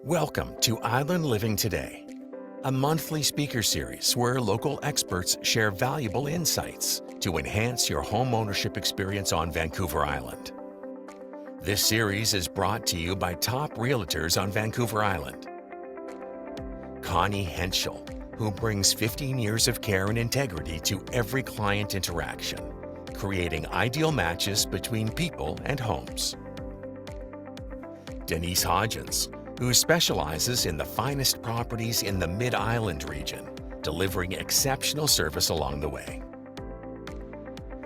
Welcome to Island Living Today, a monthly speaker series where local experts share valuable insights to enhance your home ownership experience on Vancouver Island. This series is brought to you by top realtors on Vancouver Island. Connie Henschel, who brings 15 years of care and integrity to every client interaction, creating ideal matches between people and homes. Denise Hodgins, who specializes in the finest properties in the Mid-Island region, delivering exceptional service along the way.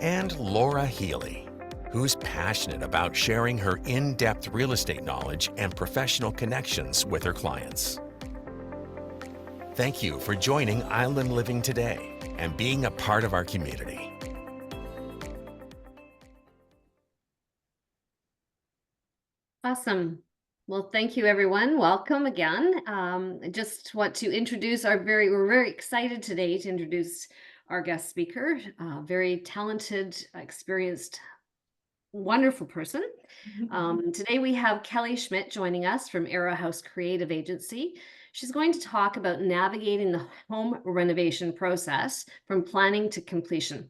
And Laura Healy, who's passionate about sharing her in-depth real estate knowledge and professional connections with her clients. Thank you for joining Island Living Today and being a part of our community. Awesome. Well, thank you, everyone. Welcome again. I just want to introduce we're very excited today to introduce our guest speaker, very talented, experienced, wonderful person. Today we have Kelly Schmidt joining us from Arrow House Creative Agency. She's going to talk about navigating the home renovation process from planning to completion.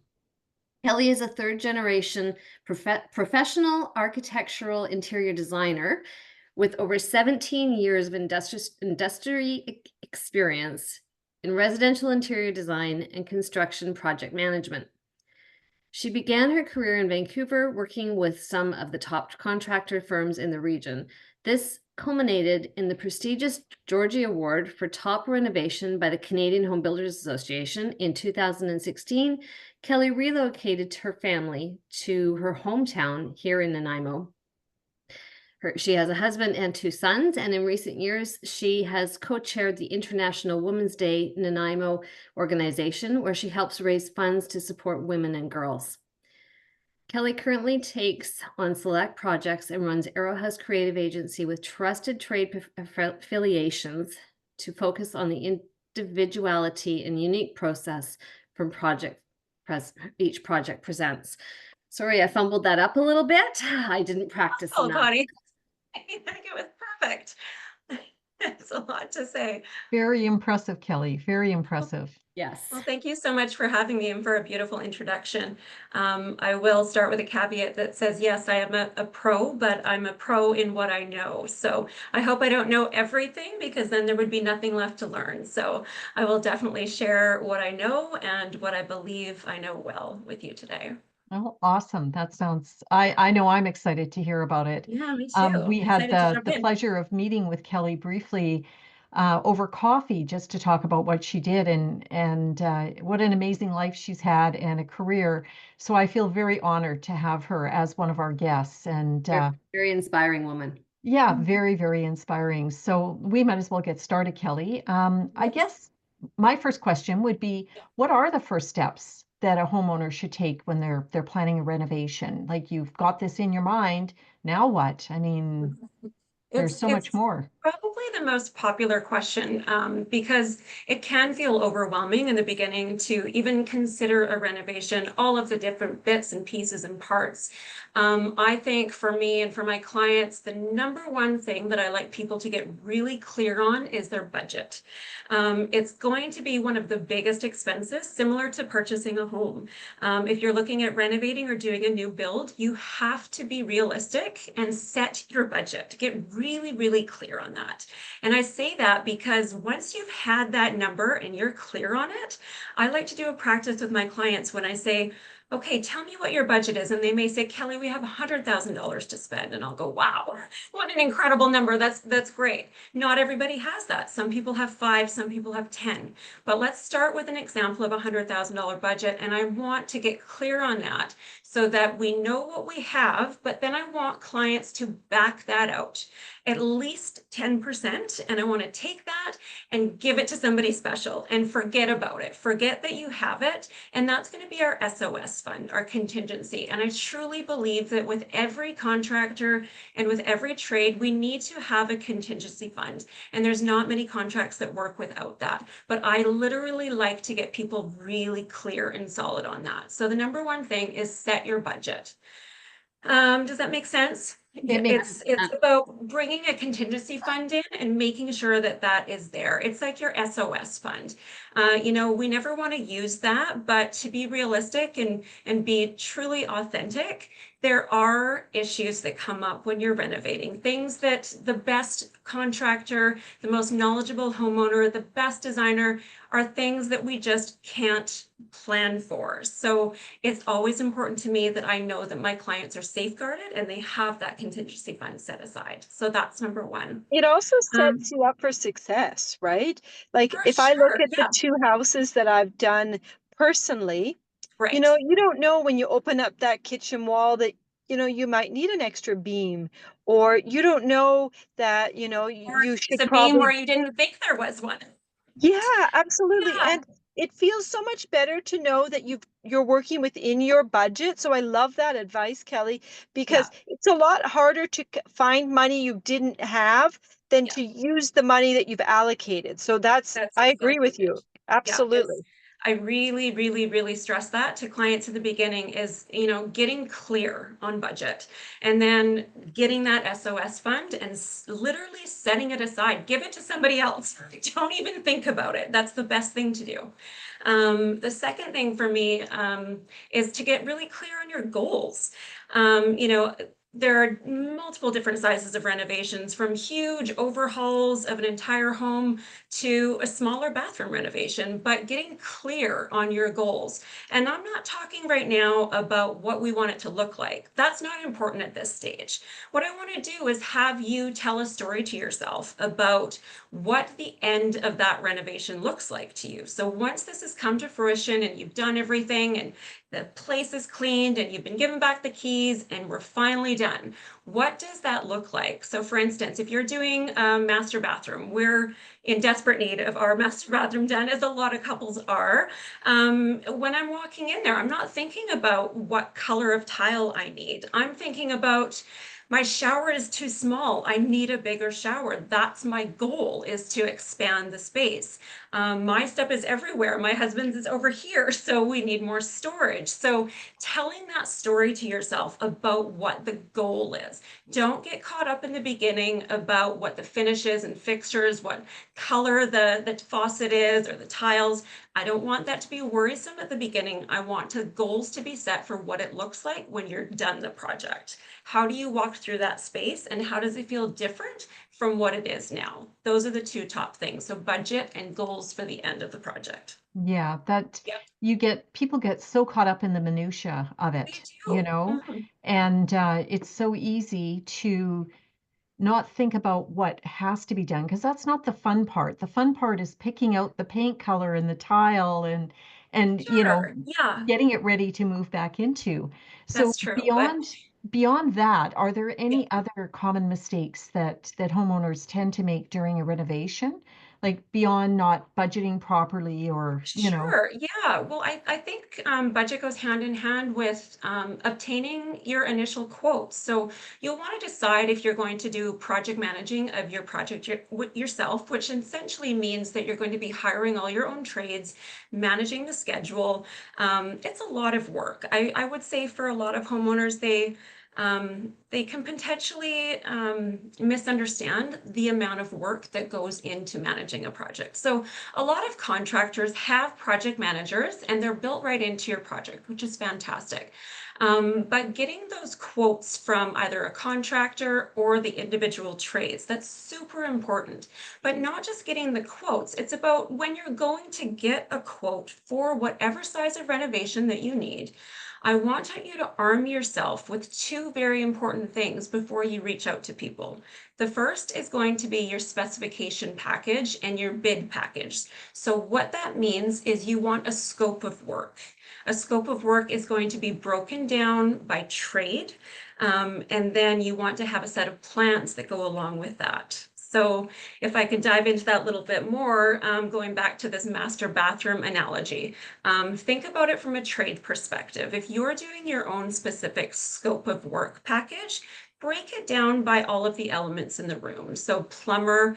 Kelly is a third-generation professional architectural interior designer with over 17 years of industry experience in residential interior design and construction project management. She began her career in Vancouver working with some of the top contractor firms in the region. This culminated in the prestigious Georgie Award for Top Renovation by the Canadian Home Builders Association in 2016. Kelly relocated her family to her hometown here in Nanaimo. She has a husband and two sons, and in recent years, she has co-chaired the International Women's Day Nanaimo organization, where she helps raise funds to support women and girls. Kelly currently takes on select projects and runs Arrow House Creative Agency with trusted trade affiliations to focus on the individuality and unique process from each project presents. Sorry, I fumbled that up a little bit. I didn't practice enough. Connie. I think it was perfect. It's a lot to say. Very impressive, Kelly. Very impressive. Yes. Well, thank you so much for having me and for a beautiful introduction. I will start with a caveat that says, yes, I am a pro, but I'm a pro in what I know. So I hope I don't know everything, because then there would be nothing left to learn. So I will definitely share what I know and what I believe I know well with you today. Oh, awesome. That sounds, I know I'm excited to hear about it. Yeah, me too. We had Excited to the pleasure of meeting with Kelly briefly over coffee just to talk about what she did and what an amazing life she's had and a career. So I feel very honored to have her as one of our guests. And very inspiring woman. Yeah, very, very inspiring. So we might as well get started, Kelly. I guess my first question would be, what are the first steps that a homeowner should take when they're planning a renovation? Like, you've got this in your mind, now what? I mean, there's so much more. Probably the most popular question, because it can feel overwhelming in the beginning to even consider a renovation, all of the different bits and pieces and parts. I think for me and for my clients, the number one thing that I like people to get really clear on is their budget. It's going to be one of the biggest expenses, similar to purchasing a home. If you're looking at renovating or doing a new build, you have to be realistic and set your budget. Get really, really clear on that. And I say that because once you've had that number and you're clear on it, I like to do a practice with my clients when I say, okay, tell me what your budget is. And they may say, Kelly, we have $100,000 to spend. And I'll go, wow, what an incredible number. That's great. Not everybody has that. Some people have 5, some people have 10. But let's start with an example of a $100,000 budget. And I want to get clear on that so that we know what we have, but then I want clients to back that out at least 10%. And I want to take that and give it to somebody special and forget about it. Forget that you have it. And that's going to be our SOS fund, our contingency. And I truly believe that with every contractor and with every trade, we need to have a contingency fund. And there's not many contracts that work without that. But I literally like to get people really clear and solid on that. So the number one thing is set your budget. Does that make sense? It makes It's about bringing a contingency fund in and making sure that that is there. It's like your SOS fund. You know, we never want to use that, but to be realistic and be truly authentic, there are issues that come up when you're renovating. Things that the best contractor, the most knowledgeable homeowner, the best designer are things that we just can't plan for. So it's always important to me that I know that my clients are safeguarded and they have that contingency fund set aside. So that's number one. It also Um, sets you up for success, right? Like for if I look sure. at the Yeah. 2 houses that I've done personally, Right. you don't know when you open up that kitchen wall that, you might need an extra beam, or you don't know that, Or you it's should a beam where probably. you didn't think there was one. Yeah, absolutely. Yeah. And it feels so much better to know that you're working within your budget. So I love that advice, Kelly, Yeah. because it's a lot harder to find money you didn't have than Yeah. to use the money that you've allocated. So That's I agree exactly with it. you. Yeah, it's, Absolutely. I really, really, really stress that to clients at the beginning is, you know, getting clear on budget and then getting that SOS fund and literally setting it aside. Give it to somebody else. Don't even think about it. That's the best thing to do. The second thing for me is to get really clear on your goals. You know, there are multiple different sizes of renovations, from huge overhauls of an entire home to a smaller bathroom renovation, but getting clear on your goals. And I'm not talking right now about what we want it to look like. That's not important at this stage. What I want to do is have you tell a story to yourself about what the end of that renovation looks like to you. So once this has come to fruition and you've done everything and the place is cleaned and you've been given back the keys and we're finally done, what does that look like? So for instance, if you're doing a master bathroom, we're in desperate need of our master bathroom done, as a lot of couples are. When I'm walking in there, I'm not thinking about what color of tile I need. I'm thinking about, my shower is too small. I need a bigger shower. That's my goal, is to expand the space. My stuff is everywhere. My husband's is over here, so we need more storage. So telling that story to yourself about what the goal is. Don't get caught up in the beginning about what the finish is and fixtures, what color the faucet is or the tiles. I don't want that to be worrisome at the beginning. I want the goals to be set for what it looks like when you're done the project. How do you walk through that space and how does it feel different from what it is now? Those are the two top things. So budget and goals for the end of the project. Yeah, that Yep, people get so caught up in the minutia of they it, do. Mhm. and it's so easy to not think about what has to be done, because that's not the fun part. The fun part is picking out the paint color and the tile and Sure. Yeah, getting it ready to move back into. So that's true. But beyond that, are there yeah. any other common mistakes that homeowners tend to make during a renovation? Like beyond not budgeting properly or, Sure. Yeah. Well, I think budget goes hand in hand with obtaining your initial quotes. So you'll want to decide if you're going to do project managing of your project yourself, which essentially means that you're going to be hiring all your own trades, managing the schedule. It's a lot of work. I would say for a lot of homeowners, they can potentially misunderstand the amount of work that goes into managing a project. So a lot of contractors have project managers and they're built right into your project, which is fantastic. But getting those quotes from either a contractor or the individual trades, that's super important. But not just getting the quotes, it's about when you're going to get a quote for whatever size of renovation that you need. I want you to arm yourself with two very important things before you reach out to people. The first is going to be your specification package and your bid package. So what that means is you want a scope of work. A scope of work is going to be broken down by trade, and then you want to have a set of plans that go along with that. So if I could dive into that a little bit more, going back to this master bathroom analogy, think about it from a trade perspective. If you're doing your own specific scope of work package, break it down by all of the elements in the room. So plumber,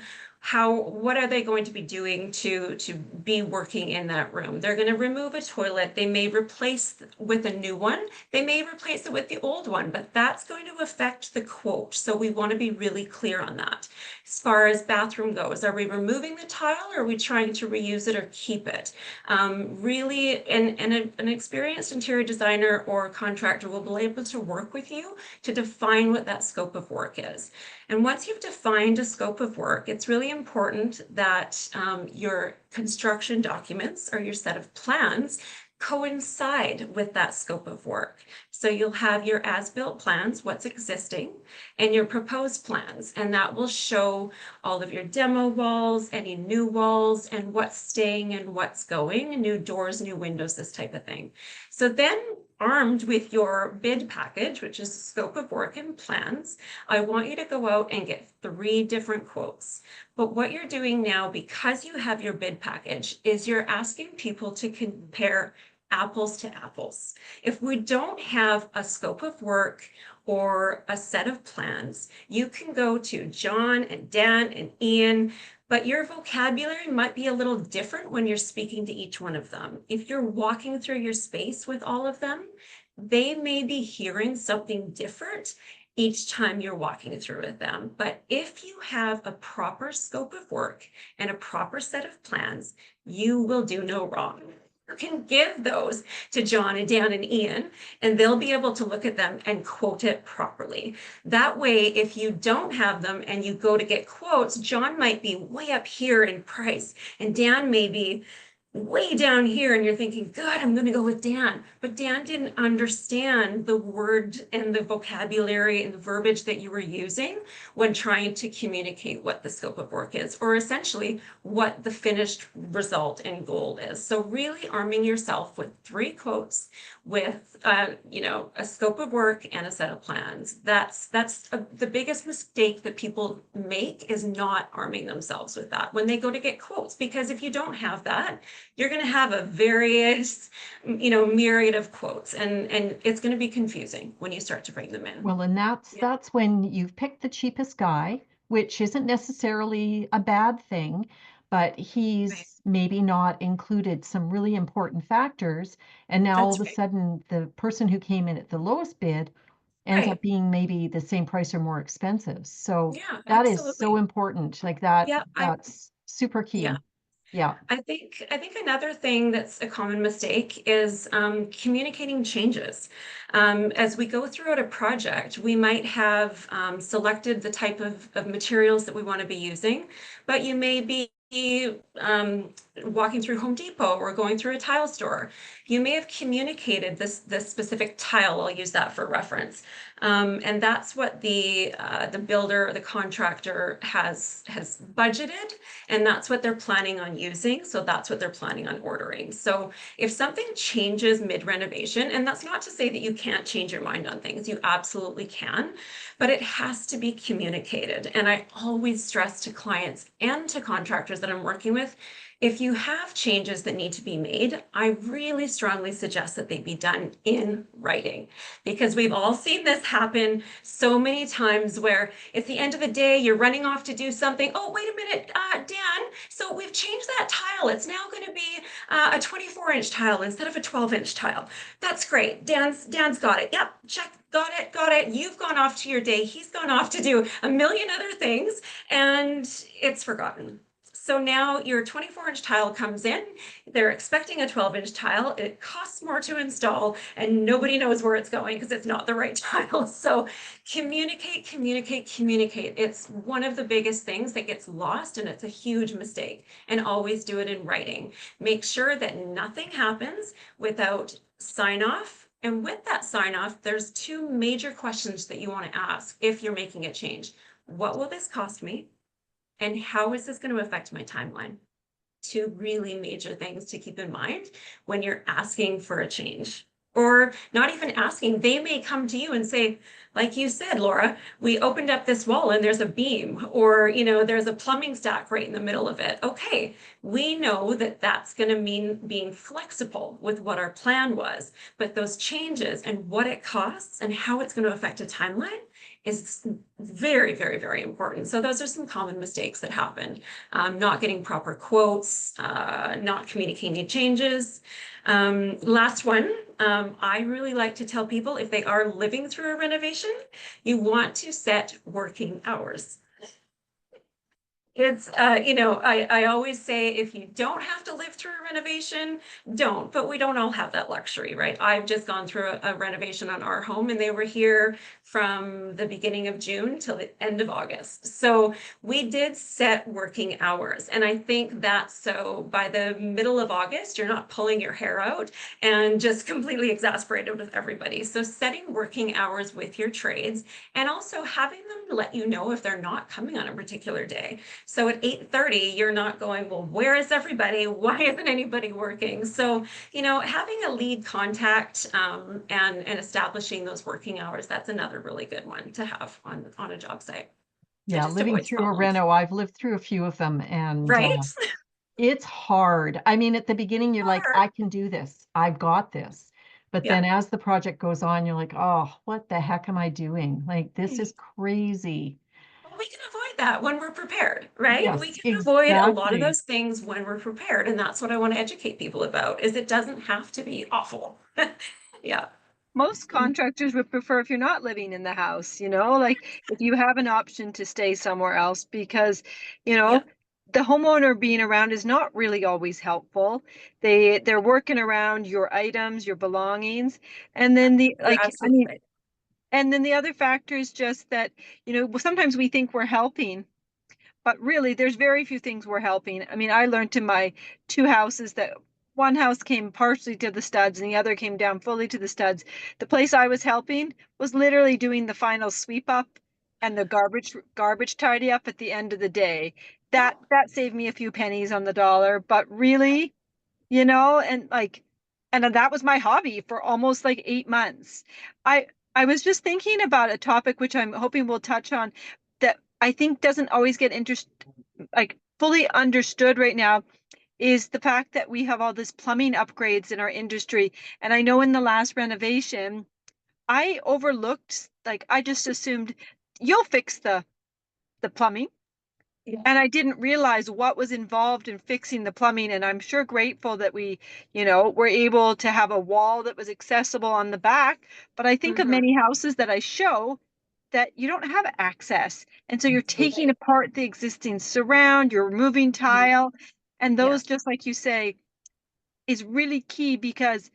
what are they going to be doing to be working in that room? They're going to remove a toilet. They may replace with a new one. They may replace it with the old one, but that's going to affect the quote. So we want to be really clear on that. As far as bathroom goes, are we removing the tile, or are we trying to reuse it or keep it? Really, an experienced interior designer or contractor will be able to work with you to define what that scope of work is. And once you've defined a scope of work, it's really important that your construction documents or your set of plans coincide with that scope of work. So you'll have your as-built plans, what's existing, and your proposed plans, and that will show all of your demo walls, any new walls, and what's staying and what's going, new doors, new windows, this type of thing. So then, armed with your bid package, which is scope of work and plans, I want you to go out and get 3 different quotes. But what you're doing now, because you have your bid package, is you're asking people to compare apples to apples. If we don't have a scope of work or a set of plans, you can go to John and Dan and Ian, but your vocabulary might be a little different when you're speaking to each one of them. If you're walking through your space with all of them, they may be hearing something different each time you're walking through with them. But if you have a proper scope of work and a proper set of plans, you will do no wrong. You can give those to John and Dan and Ian, and they'll be able to look at them and quote it properly. That way, if you don't have them and you go to get quotes, John might be way up here in price, and Dan may be way down here, and you're thinking, good, I'm going to go with Dan. But Dan didn't understand the word and the vocabulary and the verbiage that you were using when trying to communicate what the scope of work is, or essentially what the finished result and goal is. So really arming yourself with 3 quotes with a scope of work and a set of plans. That's the biggest mistake that people make, is not arming themselves with that when they go to get quotes, because if you don't have that, you're going to have a various, myriad of quotes, and it's going to be confusing when you start to bring them in. Well, and that's when you've picked the cheapest guy, which isn't necessarily a bad thing, but he's maybe not included some really important factors. And now all of a sudden, the person who came in at the lowest bid ends up being maybe the same price or more expensive. So Yeah, that is so absolutely. important. Like that, Yeah, that's super key. yeah. Yeah. I think another thing that's a common mistake is communicating changes. As we go throughout a project, we might have selected the type of materials that we want to be using, but you may be walking through Home Depot or going through a tile store. You may have communicated this specific tile. I'll use that for reference. And that's what the builder or the contractor has budgeted, and that's what they're planning on using. So that's what they're planning on ordering. So if something changes mid-renovation, and that's not to say that you can't change your mind on things, you absolutely can, but it has to be communicated. And I always stress to clients and to contractors that I'm working with, if you have changes that need to be made, I really strongly suggest that they be done in writing, because we've all seen this happen so many times where it's the end of the day, you're running off to do something. Oh, wait a minute, Dan, so we've changed that tile. It's now going to be a 24-inch tile instead of a 12-inch tile. That's great. Dan's got it. Yep, check. Got it. You've gone off to your day. He's gone off to do a million other things, and it's forgotten. So now your 24-inch tile comes in, they're expecting a 12-inch tile, it costs more to install, and nobody knows where it's going because it's not the right tile. So communicate. It's one of the biggest things that gets lost, and it's a huge mistake. And always do it in writing. Make sure that nothing happens without sign off. And with that sign off, there's 2 major questions that you want to ask if you're making a change. What will this cost me? And how is this going to affect my timeline? 2 really major things to keep in mind when you're asking for a change. Or not even asking, they may come to you and say, like you said, Laura, we opened up this wall and there's a beam, or, there's a plumbing stack right in the middle of it. Okay, we know that that's going to mean being flexible with what our plan was, but those changes and what it costs and how it's going to affect a timeline is very, very, very important. So those are some common mistakes that happen. Not getting proper quotes, not communicating changes. Last one, I really like to tell people if they are living through a renovation, you want to set working hours. It's, I always say if you don't have to live through a renovation, don't, but we don't all have that luxury, right? I've just gone through a renovation on our home and they were here from the beginning of June till the end of August. So we did set working hours. And I think that's so by the middle of August, you're not pulling your hair out and just completely exasperated with everybody. So setting working hours with your trades and also having them let you know if they're not coming on a particular day. So at 8:30, you're not going, well, where is everybody? Why isn't anybody working? So, having a lead contact and establishing those working hours, that's another really good one to have on a job site. Yeah, just living avoids through a problems. reno, I've lived through a few of them, and Right? it's hard. I mean, at the beginning, you're like, Hard. I can do this. I've got this. But Yeah. then as the project goes on, you're like, oh, what the heck am I doing? Like, this is crazy. Well, we can avoid that when we're prepared, right? We Yes, can avoid a lot of exactly. those things when we're prepared. And that's what I want to educate people about, is it doesn't have to be awful. Yeah. Most contractors would prefer if you're not living in the house, like if you have an option to stay somewhere else, because, you Yeah. know, the homeowner being around is not really always helpful. They're working around your items, your belongings, and then You're absolutely right. and then the other factor is just that, sometimes we think we're helping, but really there's very few things we're helping. I mean, I learned in my two houses that one house came partially to the studs and the other came down fully to the studs. The place I was helping was literally doing the final sweep up and the garbage tidy up at the end of the day. That saved me a few pennies on the dollar, but really, and that was my hobby for almost like 8 months. I was just thinking about a topic which I'm hoping we'll touch on that I think doesn't always get fully understood right now, is the fact that we have all this plumbing upgrades in our industry. And I know in the last renovation, I overlooked, I just assumed you'll fix the plumbing. Yeah. And I didn't realize what was involved in fixing the plumbing. And I'm sure grateful that we, were able to have a wall that was accessible on the back. But I think of Mhm. many houses that I show that you don't have access. And so you're taking apart the existing surround, you're removing tile. And Yeah. those, just like you say, is really key, because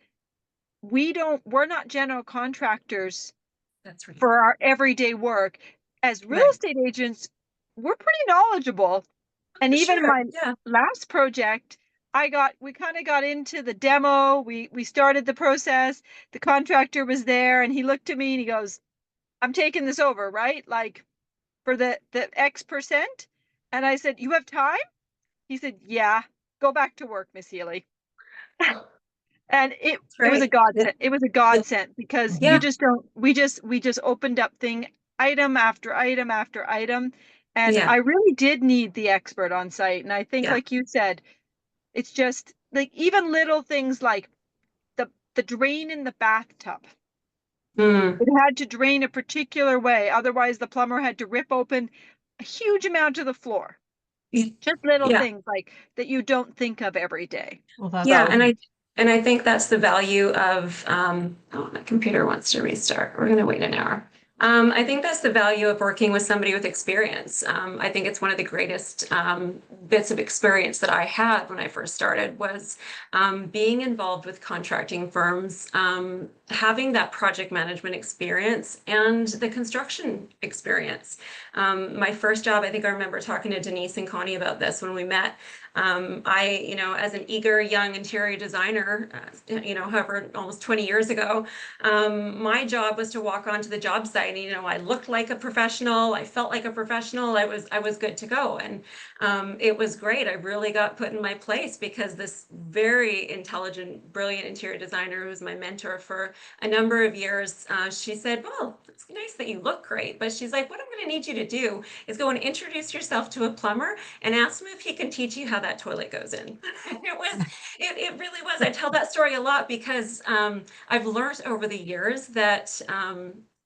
we're not general contractors That's right. for our everyday work. As real Right. estate agents, we're pretty knowledgeable. And For even sure. my Yeah. last project, we kind of got into the demo. We started the process. The contractor was there and he looked at me and he goes, I'm taking this over, right? Like for the X%. And I said, you have time? He said, yeah, go back to work, Miss Healy. And That's it was a right. godsend. It was a godsend, because you Yeah. just don't, we just opened up item after item after item. And Yeah. I really did need the expert on site. And I think, Yeah. like you said, it's just like even little things like the drain in the bathtub. Mm. It had to drain a particular way. Otherwise, the plumber had to rip open a huge amount of the floor. Just little Yeah. things like that you don't think of every day. Well, that's Yeah. great. And I think that's the value of, oh, my computer wants to restart. We're going to wait an hour. I think that's the value of working with somebody with experience. I think it's one of the greatest bits of experience that I had when I first started was being involved with contracting firms having that project management experience and the construction experience. My first job, I think I remember talking to Denise and Connie about this when we met. I, as an eager young interior designer, however, almost 20 years ago, my job was to walk onto the job site and, I looked like a professional. I felt like a professional. I was good to go. And it was great. I really got put in my place because this very intelligent, brilliant interior designer who was my mentor for a number of years, she said, well, it's nice that you look great, but she's like, what I'm going to need you to do is go and introduce yourself to a plumber and ask him if he can teach you how that toilet goes in. It really was. I tell that story a lot because I've learned over the years that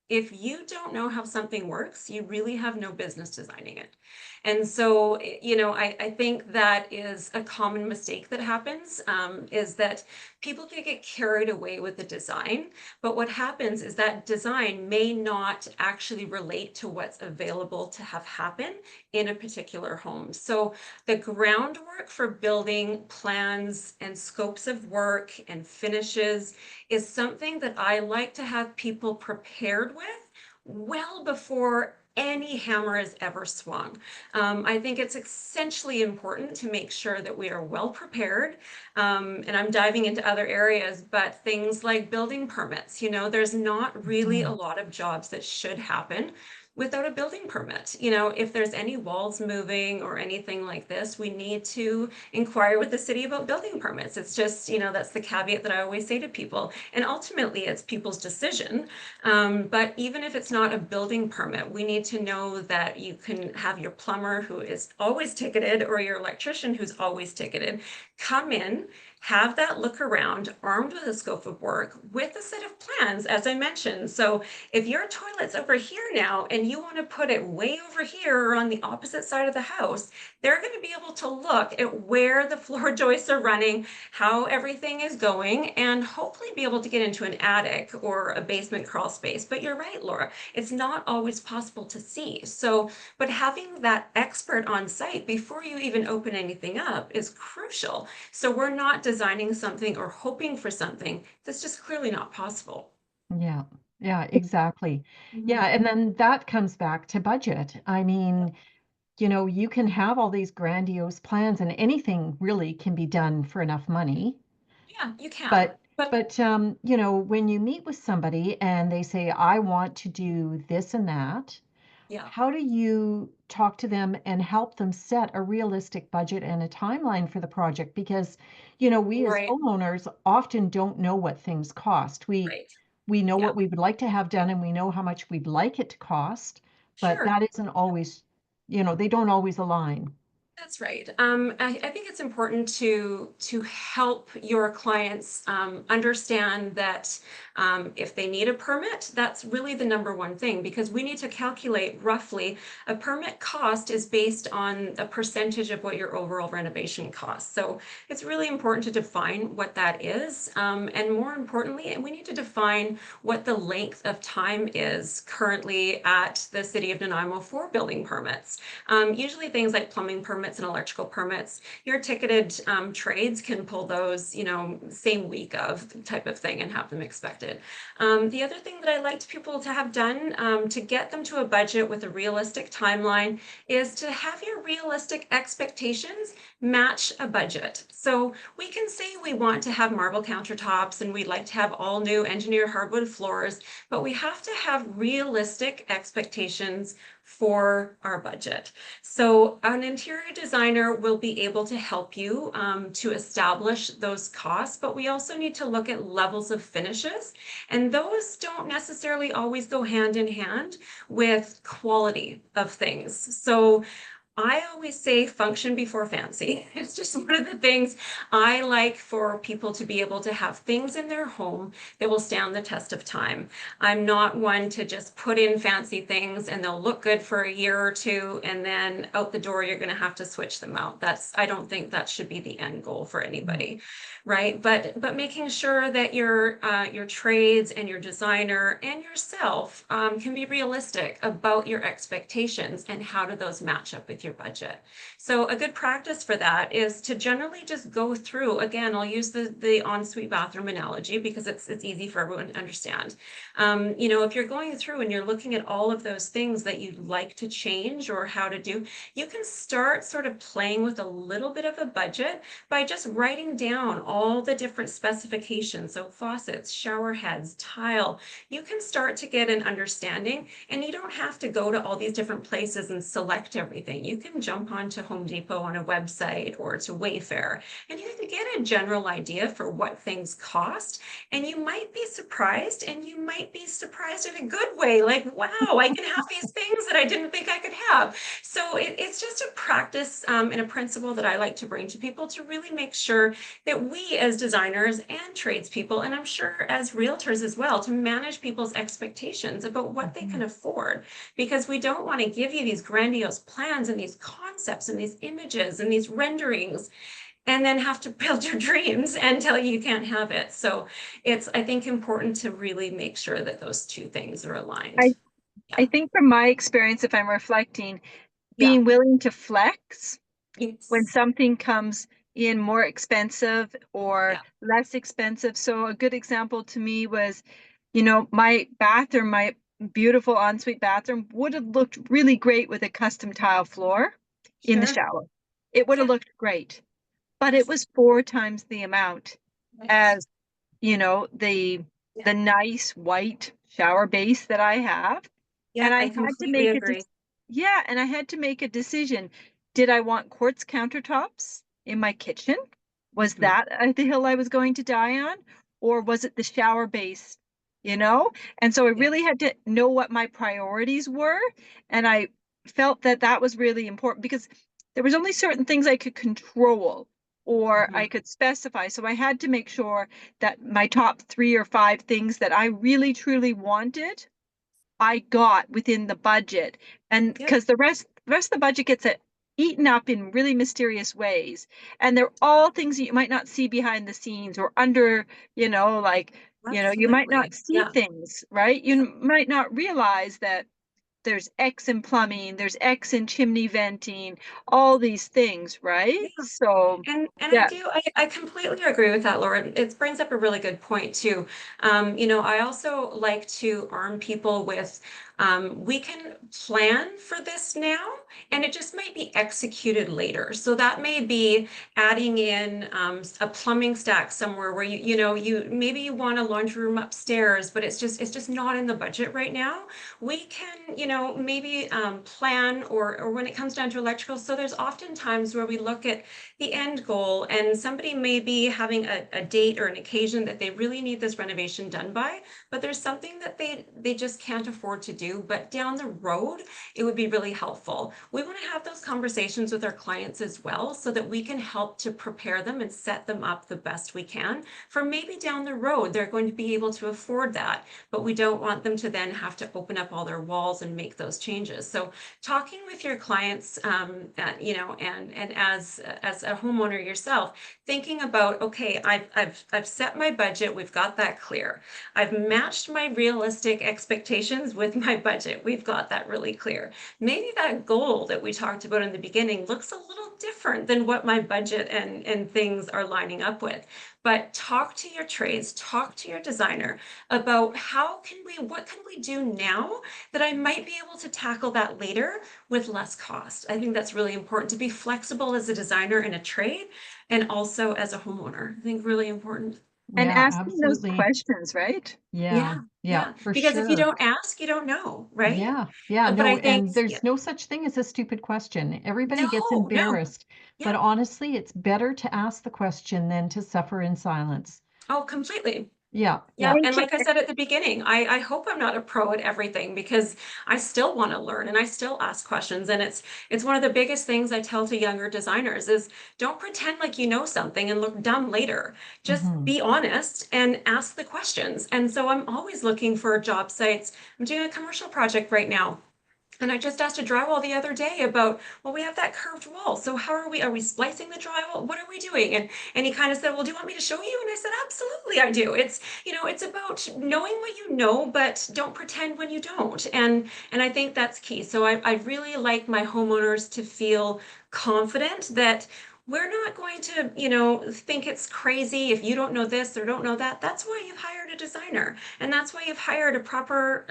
if you don't know how something works, you really have no business designing it. And so, I think that is a common mistake that happens, is that people can get carried away with the design. But what happens is that design may not actually relate to what's available to have happen in a particular home. So the groundwork for building plans and scopes of work and finishes is something that I like to have people prepared with well before any hammer is ever swung. I think it's essentially important to make sure that we are well prepared. And I'm diving into other areas, but things like building permits, there's not really a lot of jobs that should happen without a building permit. If there's any walls moving or anything like this, we need to inquire with the city about building permits. It's just, that's the caveat that I always say to people. And ultimately, it's people's decision. But even if it's not a building permit, we need to know that you can have your plumber who is always ticketed or your electrician who's always ticketed come in, have that look around, armed with a scope of work, with a set of plans, as I mentioned. So if your toilet's over here now and you want to put it way over here or on the opposite side of the house, they're going to be able to look at where the floor joists are running, how everything is going, and hopefully be able to get into an attic or a basement crawl space. But you're right, Laura, it's not always possible to see. So, but having that expert on site before you even open anything up is crucial. So we're not designing something or hoping for something that's just clearly not possible. Yeah, yeah, exactly. Yeah, and then that comes back to budget. I mean, you can have all these grandiose plans and anything really can be done for enough money. Yeah, you can. But But when you meet with somebody and they say, I want to do this and that, yeah, how do you talk to them and help them set a realistic budget and a timeline for the project? Because, we as right, homeowners often don't know what things cost. right. We know Yeah, what we would like to have done and we know how much we'd like it to cost, but sure. that isn't always, they don't always align. That's right. I think it's important to help your clients understand that if they need a permit, that's really the number one thing, because we need to calculate roughly a permit cost is based on a percentage of what your overall renovation costs. So it's really important to define what that is. And more importantly, we need to define what the length of time is currently at the City of Nanaimo for building permits. Usually things like plumbing permits and electrical permits, your ticketed trades can pull those, same week of type of thing and have them expected. The other thing that I like people to have done to get them to a budget with a realistic timeline is to have your realistic expectations match a budget. So we can say we want to have marble countertops and we'd like to have all new engineered hardwood floors, but we have to have realistic expectations for our budget. So an interior designer will be able to help you to establish those costs, but we also need to look at levels of finishes, and those don't necessarily always go hand in hand with quality of things. So I always say function before fancy. It's just one of the things I like for people to be able to have things in their home that will stand the test of time. I'm not one to just put in fancy things and they'll look good for a year or two and then out the door you're going to have to switch them out. I don't think that should be the end goal for anybody, right? But making sure that your trades and your designer and yourself can be realistic about your expectations and how do those match up with with your budget. So a good practice for that is to generally just go through, again, I'll use the ensuite bathroom analogy because it's easy for everyone to understand. You know, if you're going through and you're looking at all of those things that you'd like to change or how to do, you can start sort of playing with a little bit of a budget by just writing down all the different specifications. So faucets, shower heads, tile, you can start to get an understanding, and you don't have to go to all these different places and select everything. You can jump onto Home Depot on a website or to Wayfair, and you can get a general idea for what things cost. And you might be surprised, and you might be surprised in a good way, like, wow, I can have these things that I didn't think I could have. So it's just a practice and a principle that I like to bring to people to really make sure that we as designers and tradespeople, and I'm sure as realtors as well, to manage people's expectations about what they can afford, because we don't want to give you these grandiose plans and these concepts and these images and these renderings and then have to build your dreams and tell you can't have it. So it's, I think, important to really make sure that those two things are aligned. I think from my experience, if I'm reflecting, Yeah. being willing to flex Yes. when something comes in more expensive or less expensive. So a good example to me was, you know, my bathroom, my beautiful ensuite bathroom would have looked really great with a custom tile floor in the Sure. shower. It would have Yeah. looked great, but it was 4 times the amount Right. as, you know, the nice white shower base that I have. Yeah, And I I had to completely make agree. and I had to make a decision. Did I want quartz countertops in my kitchen? Was Mhm. that the hill I was going to die on? Or was it the shower base, you know? And so I Yeah. really had to know what my priorities were. And I felt that that was really important because there was only certain things I could control or I Mhm. could specify. So I had to make sure that my top 3 or 5 things that I really truly wanted I got within the budget. And Yep. because the rest of the budget gets eaten up in really mysterious ways. And they're all things that you might not see behind the scenes or under, you know, like, you know, you might Absolutely. not see Yeah. things, right? You might not realize that there's X in plumbing, there's X in chimney venting, all these things, right? Yeah. So, And yeah. I completely agree with that, Laura. It brings up a really good point too. You know, I also like to arm people with we can plan for this now, and it just might be executed later. So that may be adding in a plumbing stack somewhere where you know you maybe you want a laundry room upstairs, but it's just not in the budget right now. We can, you know, maybe plan or when it comes down to electrical. So there's often times where we look at the end goal, and somebody may be having a date or an occasion that they really need this renovation done by, but there's something that they just can't afford to do, but down the road it would be really helpful. We want to have those conversations with our clients as well so that we can help to prepare them and set them up the best we can for maybe down the road they're going to be able to afford that, but we don't want them to then have to open up all their walls and make those changes. So talking with your clients, you know, and as a homeowner yourself, thinking about, okay, I've set my budget, we've got that clear. I've matched my realistic expectations with my budget, we've got that really clear. Maybe that goal that we talked about in the beginning looks a little different than what my budget and things are lining up with. But talk to your trades, talk to your designer about what can we do now that I might be able to tackle that later with less cost. I think that's really important to be flexible as a designer in a trade and also as a homeowner. I think really important. And Yeah, asking those absolutely. questions, right? Yeah, Yeah, yeah, yeah. for Because if you sure. don't ask, you don't know, right? Yeah, yeah, But no, I think, and yeah, there's no such thing as a stupid question. Everybody gets no, embarrassed, but yeah. honestly, it's better to ask the question than to suffer in silence. Oh, completely. Yeah, Yeah, yeah. And and like I said at the beginning, I hope I'm not a pro at everything because I still want to learn and I still ask questions. And it's one of the biggest things I tell to younger designers is don't pretend like you know something and look dumb later. Just Hmm. be honest and ask the questions. And so I'm always looking for job sites. I'm doing a commercial project right now. And I just asked a drywall the other day about, well, we have that curved wall. So how are we splicing the drywall? What are we doing? And he kind of said, well, do you want me to show you? And I said, absolutely, I do. It's, it's about knowing what you know, but don't pretend when you don't. And I think that's key. So I really like my homeowners to feel confident that we're not going to, think it's crazy if you don't know this or don't know that. That's why you've hired a designer, and that's why you've hired a proper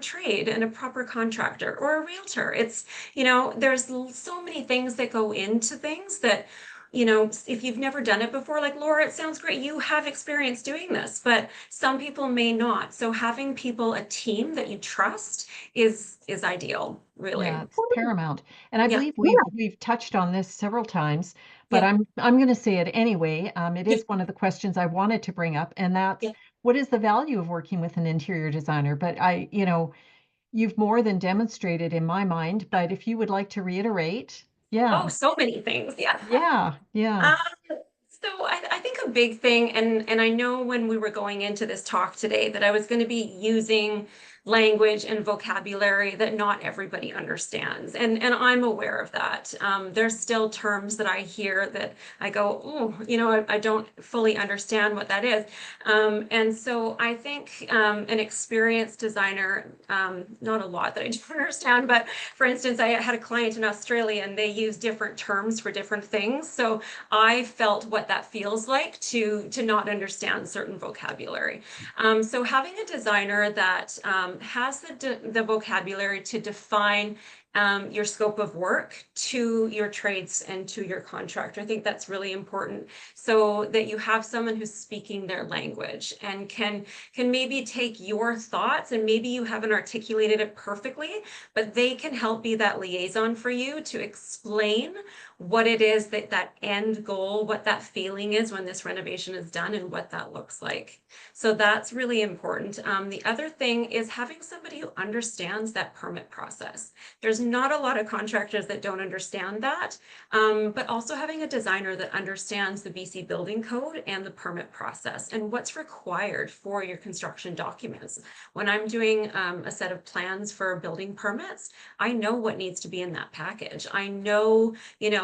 trade and a proper contractor or a realtor. It's, there's so many things that go into things that, if you've never done it before, like Laura, it sounds great. You have experience doing this, but some people may not. So having people, a team that you trust is ideal, really. Yeah, it's paramount. And I Yeah. believe we've touched on this several times, but Yeah. I'm going to say it anyway. It Yeah. is one of the questions I wanted to bring up, and that's Yeah. what is the value of working with an interior designer? But you've more than demonstrated in my mind, but if you would like to reiterate, Oh, yeah, so many things. Yeah. yeah. Um, so I think a big thing, and I know when we were going into this talk today that I was going to be using language and vocabulary that not everybody understands, and I'm aware of that. There's still terms that I hear that I go, oh, I don't fully understand what that is. And so I think an experienced designer, not a lot that I don't understand, but for instance, I had a client in Australia and they use different terms for different things. So I felt what that feels like to not understand certain vocabulary. So having a designer that has the vocabulary to define your scope of work to your trades and to your contractor. I think that's really important, so that you have someone who's speaking their language and can maybe take your thoughts, and maybe you haven't articulated it perfectly, but they can help be that liaison for you to explain what it is that end goal, what that feeling is when this renovation is done, and what that looks like. So that's really important. The other thing is having somebody who understands that permit process. There's not a lot of contractors that don't understand that, but also having a designer that understands the BC Building Code and the permit process and what's required for your construction documents. When I'm doing a set of plans for building permits, I know what needs to be in that package. I know,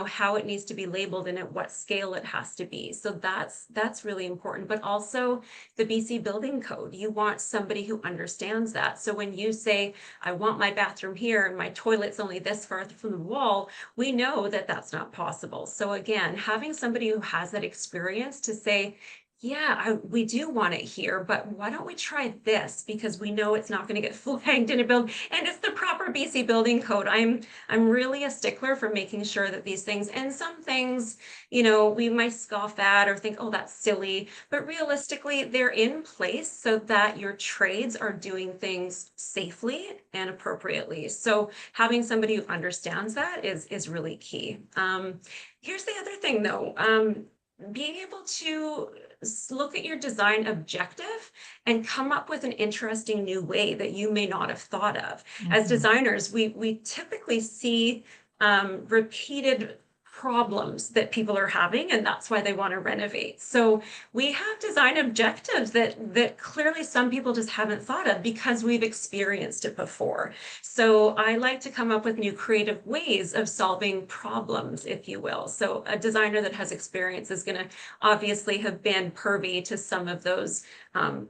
how it needs to be labeled and at what scale it has to be. So that's really important. But also the BC Building Code, you want somebody who understands that. So when you say, I want my bathroom here and my toilet's only this far from the wall, we know that that's not possible. So again, having somebody who has that experience to say, yeah, we do want it here, but why don't we try this? Because we know it's not going to get flagged in a build, and it's the proper BC Building Code. I'm really a stickler for making sure that these things, and some things, we might scoff at or think, oh, that's silly, but realistically, they're in place so that your trades are doing things safely and appropriately. So having somebody who understands that is really key. Here's the other thing, though. Being able to look at your design objective and come up with an interesting new way that you may not have thought of. As designers, we typically see repeated problems that people are having, and that's why they want to renovate. So we have design objectives that clearly some people just haven't thought of because we've experienced it before. So I like to come up with new creative ways of solving problems, if you will. So a designer that has experience is going to obviously have been privy to some of those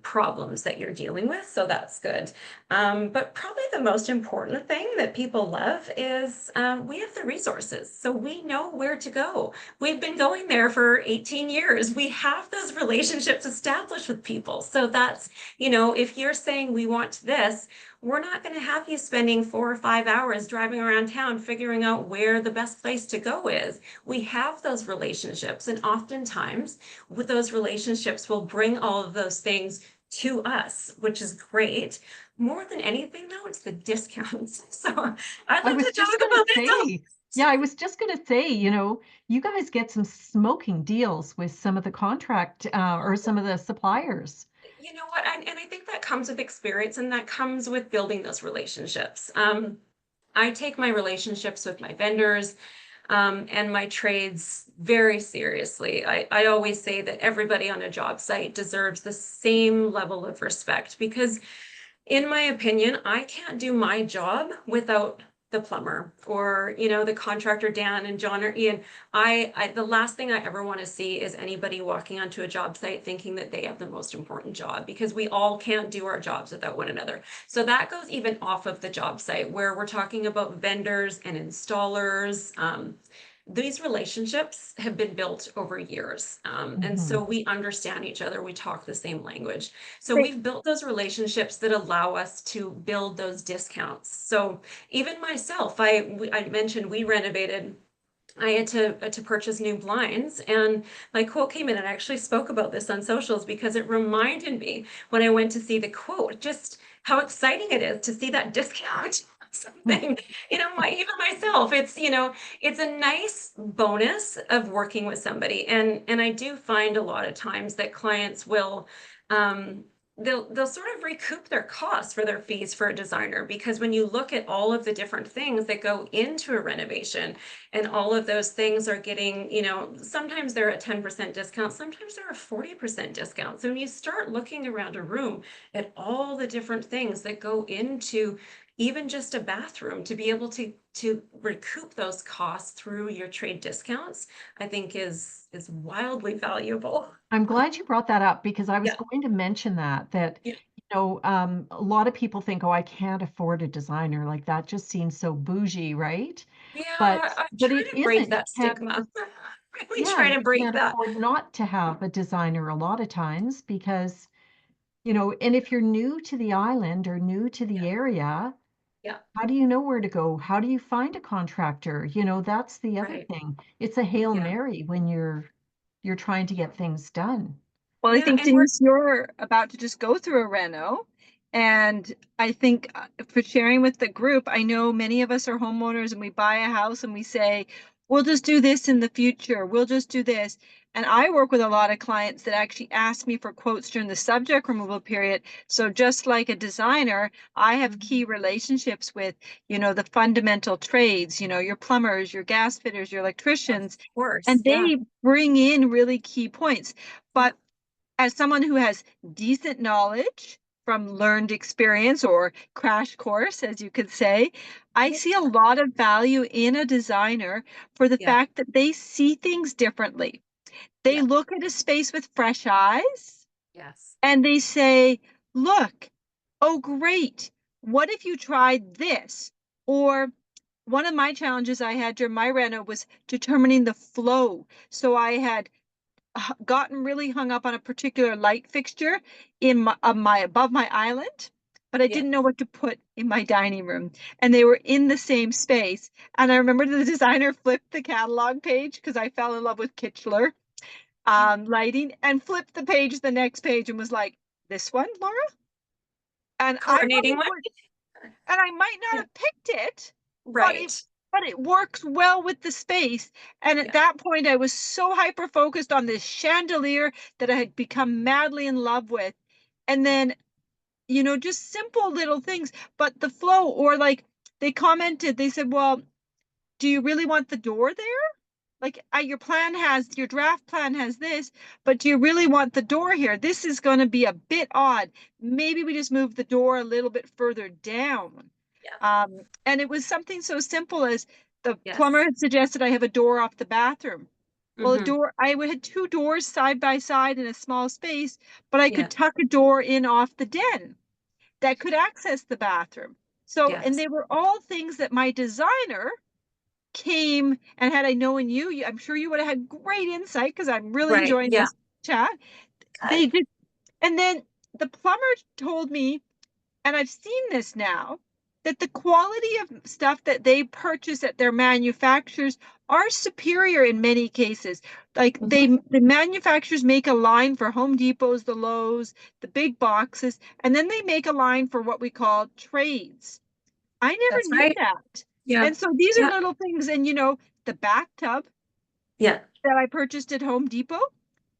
problems that you're dealing with. So that's good. But probably the most important thing that people love is we have the resources. So we know where to go. We've been going there for 18 years. We have those relationships established with people. So that's, if you're saying we want this, we're not going to have you spending 4 or 5 hours driving around town figuring out where the best place to go is. We have those relationships, and oftentimes with those relationships will bring all of those things to us, which is great. More than anything, though, it's the discounts. So I'd love to talk about this. Yeah, I was just going to say, you guys get some smoking deals with some of the contract or some of the suppliers. You know what? And I think that comes with experience, and that comes with building those relationships. I take my relationships with my vendors and my trades very seriously. I always say that everybody on a job site deserves the same level of respect, because in my opinion, I can't do my job without the plumber, or, you know, the contractor, Dan and John or Ian. The last thing I ever want to see is anybody walking onto a job site thinking that they have the most important job, because we all can't do our jobs without one another. So that goes even off of the job site, where we're talking about vendors and installers. These relationships have been built over years. And so we understand each other, we talk the same language. So we've built those relationships that allow us to build those discounts. So even myself, I mentioned we renovated. I had to purchase new blinds, and my quote came in, and I actually spoke about this on socials because it reminded me when I went to see the quote, just how exciting it is to see that discount. Something, you know, even myself, it's, you know, it's a nice bonus of working with somebody. And I do find a lot of times that clients will, they'll sort of recoup their costs for their fees for a designer, because when you look at all of the different things that go into a renovation, and all of those things are getting, you know, sometimes they're at 10% discount, sometimes they're a 40% discount. So when you start looking around a room at all the different things that go into even just a bathroom, to be able to recoup those costs through your trade discounts, I think is wildly valuable. I'm glad you brought that up, because I was Yeah. going to mention that, Yeah. you know, a lot of people think, oh, I can't afford a designer. Like that just seems so bougie, right? Yeah, But I'm but trying it to break isn't. that You can't, stigma. Really yeah, trying to you break can't that. afford not to have a designer a lot of times, because, you know, and if you're new to the island or new to the Yeah. area, Yeah, how do you know where to go? How do you find a contractor? You know, that's the other right. thing. It's a Hail Yeah. Mary when you're trying to get things done. Well, I Yeah, think and we're Denise, you're about to just go through a reno. And I think for sharing with the group, I know many of us are homeowners and we buy a house and we say, we'll just do this in the future. We'll just do this. And I work with a lot of clients that actually ask me for quotes during the subject removal period. So just like a designer, I have key relationships with, you know, the fundamental trades, you know, your plumbers, your gas fitters, your of electricians, course. and Yeah. they bring in really key points. But as someone who has decent knowledge from learned experience or crash course, as you could say, I Yeah. see a lot of value in a designer for the Yeah. fact that they see things differently. They Yeah. look at a space with fresh eyes Yes. and they say, look, oh, great. What if you tried this? Or one of my challenges I had during my reno was determining the flow. So I had gotten really hung up on a particular light fixture in my above my island, but I Yeah. didn't know what to put in my dining room, and they were in the same space. And I remember the designer flipped the catalog page because I fell in love with Kitchler lighting, and flipped the page, the next page, and was like, "This one, Laura?" And I Coordinating probably one. would, and I might not Yeah. have picked it, but it Right. but it works well with the space. And at Yeah. that point, I was so hyper focused on this chandelier that I had become madly in love with. And Yeah. then, you know, just simple little things, but the flow, or like they commented, they said, well, do you really want the door there? Like your draft plan has this, but do you really want the door here? This is going to be a bit odd. Maybe we just move the door a little bit further down. Yeah. And it was something so simple as the plumber Yes. had suggested I have a door off the bathroom. Well, Mm-hmm. I had two doors side by side in a small space, but I Yeah. could tuck a door in off the den that could access the bathroom. So, and Yes. they were all things that my designer came, and had I known you, I'm sure you would have had great insight, because I'm really Right. enjoying Yeah. this chat. They did. And then the plumber told me, and I've seen this now, that the quality of stuff that they purchase at their manufacturers are superior in many cases. Like Mm-hmm. the manufacturers make a line for Home Depots, the Lowe's, the big boxes, and then they make a line for what we call trades. I never That's knew right. that. Yeah. And so these are Yeah. little things. And you know, the bathtub Yeah. that I purchased at Home Depot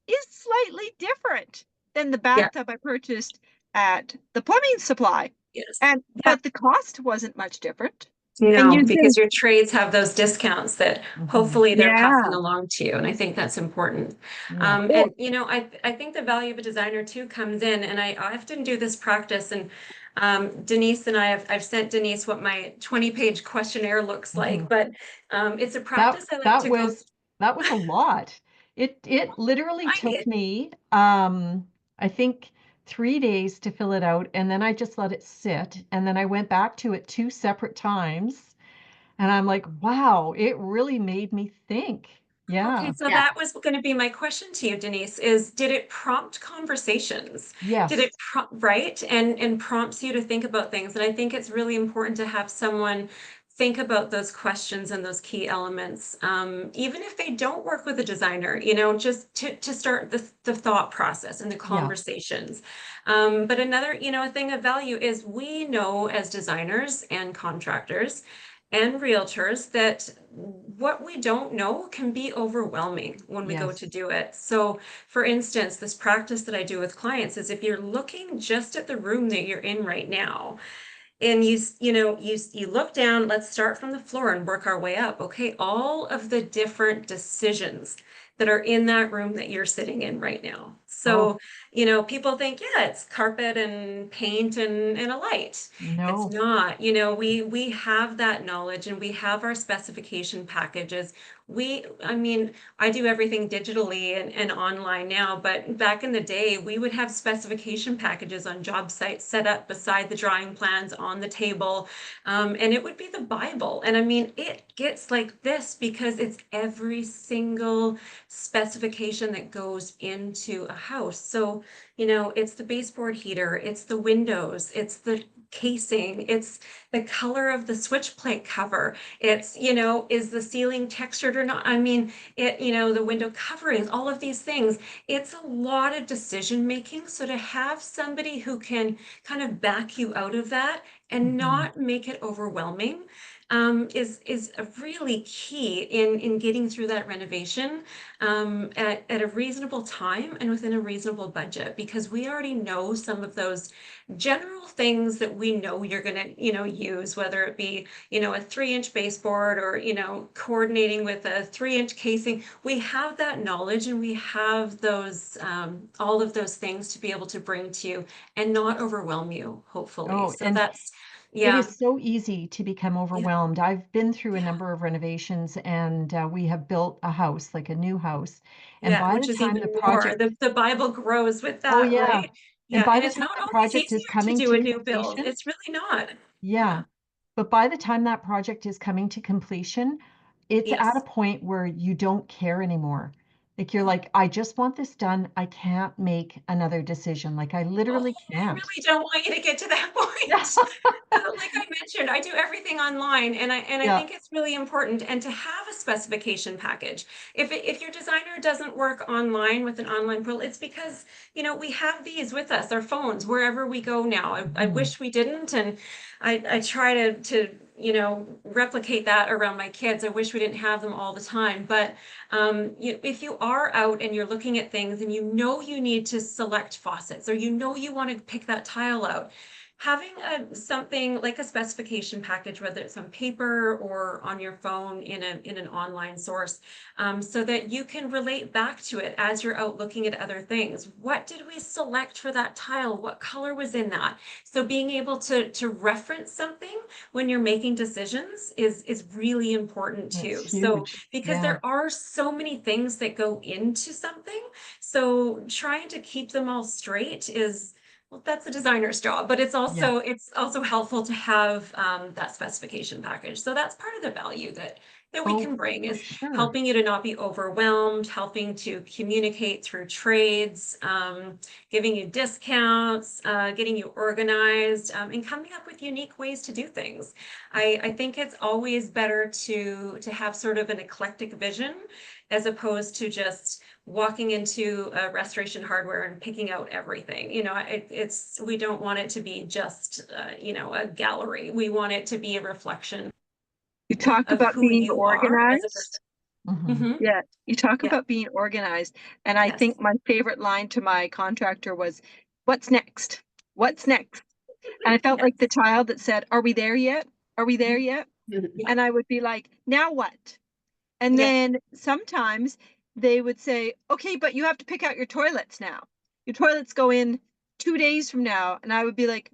is slightly different than the Yeah. bathtub I purchased at the plumbing supply. Yes. And Yeah. but the cost wasn't much different. And No, you because said, your trades have those discounts that Mhm. hopefully they're passing yeah, along to you, and I think that's important. Yeah. oh, And you know, I think the value of a designer too comes in, and I often do this practice, and Denise and I've sent Denise what my 20-page questionnaire looks like, but it's a That practice I like that to go was that was a lot. It literally I took did. me I think 3 days to fill it out, and then I just let it sit, and then I went back to it 2 separate times, and I'm like, wow, it really made me think. Okay, Yeah. so Yeah. that was going to be my question to you, Denise, is did it prompt conversations? Did Yes. it right? And prompts you to think about things. And I think it's really important to have someone think about those questions and those key elements, even if they don't work with a designer, just to start the thought process and the Yeah. conversations. But another, thing of value is we know as designers and contractors and realtors that what we don't know can be overwhelming when we go Yes. to do it. So, for instance, this practice that I do with clients is if you're looking just at the room that you're in right now, and you look down, let's start from the floor and work our way up. Okay, all of the different decisions that are in that room that you're sitting in right now. Oh, So, people think, yeah, it's carpet and paint and a light. It's no. not. We have that knowledge and we have our specification packages. I mean, I do everything digitally and online now, but back in the day, we would have specification packages on job sites set up beside the drawing plans on the table. And it would be the Bible. And I mean, it gets like this because it's every single specification that goes into a house. So, it's the baseboard heater, it's the windows, it's the casing, it's the color of the switch plate cover, it's, is the ceiling textured or not? I mean, the window coverings, all of these things. It's a lot of decision making. So to have somebody who can kind of back you out of that and Mhm. not make it overwhelming, is a really key in getting through that renovation at a reasonable time and within a reasonable budget, because we already know some of those general things that we know you're going to use, whether it be a 3-inch baseboard or coordinating with a 3-inch casing. We have that knowledge and we have those all of those things to be able to bring to you and not overwhelm you, hopefully. Oh, So and that's it yeah. is so easy to become Yeah. overwhelmed. I've been through a Yeah. number of renovations, and we have built a house, like a new house. And Yeah, by which the is time the even more. project, The Bible grows with oh that, yeah, right? and Yeah, by and the it's time not that always project is easier to coming do to a new build. completion, It's really not. yeah, Yeah. but by the time that project is coming to completion, it's at a Yes. point where you don't care anymore. Like you're like, I just want this done. I can't make another decision. Like I Oh, literally I can't. really don't want you to get to that Yeah. point. Like I mentioned, I do everything online, and I Yeah. think it's really important and to have a specification package. If your designer doesn't work online with an online portal, it's because we have these with us, our phones, wherever we go now. I Mhm. wish we didn't, and I try to replicate that around my kids. I wish we didn't have them all the time, but if you are out and you're looking at things and you need to select faucets or you want to pick that tile out, having something like a specification package, whether it's on paper or on your phone in an online source, so that you can relate back to it as you're out looking at other things. What did we select for that tile? What color was in that? So being able to reference something when you're making decisions is really important That's too. So huge. because Yeah. there are so many things that go into something, so trying to keep them all straight is, well, that's a designer's job, but Yeah. it's also helpful to have that specification package. So that's part of the value that we Oh, can bring, for is sure. helping you to not be overwhelmed, helping to communicate through trades, giving you discounts, getting you organized, and coming up with unique ways to do things. I think it's always better to have sort of an eclectic vision as opposed to just walking into a restoration hardware and picking out everything. We don't want it to be just a gallery. We want it to be a reflection You talk of about who being you are as a organized. person. Hmm. Hmm. Yeah, you talk Yeah. about being organized. And I Yes. think my favorite line to my contractor was, "What's next? What's next?" And I felt Yes. like the child that said, "Are we there yet? Are we there yet?" Yeah. And I would be like, "Now what?" And Yeah. then sometimes they would say, "Okay, but you have to pick out your toilets now. Your toilets go in 2 days from now." And I would be like,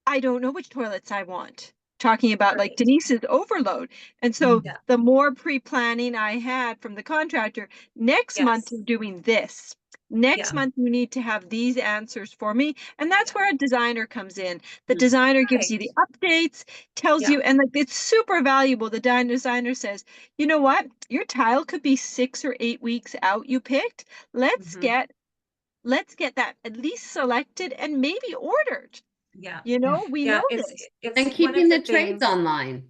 I don't know which toilets I want. Talking about like Right. Denise's overload. And so Yeah. the more pre-planning I had from the contractor, next month Yes. you're doing this. Next Yeah. month you need to have these answers for me. And that's Yeah. where a designer comes in. The Mm. designer gives you Right. the updates, tells Yeah. you, and like it's super valuable. The designer says, you know what? Your tile could be 6 or 8 weeks out you picked. Let's Mhm. get let's get that at least selected and maybe ordered. Yeah. You Yeah. know, we Yeah. know It's this. And one keeping of the the trades things. online.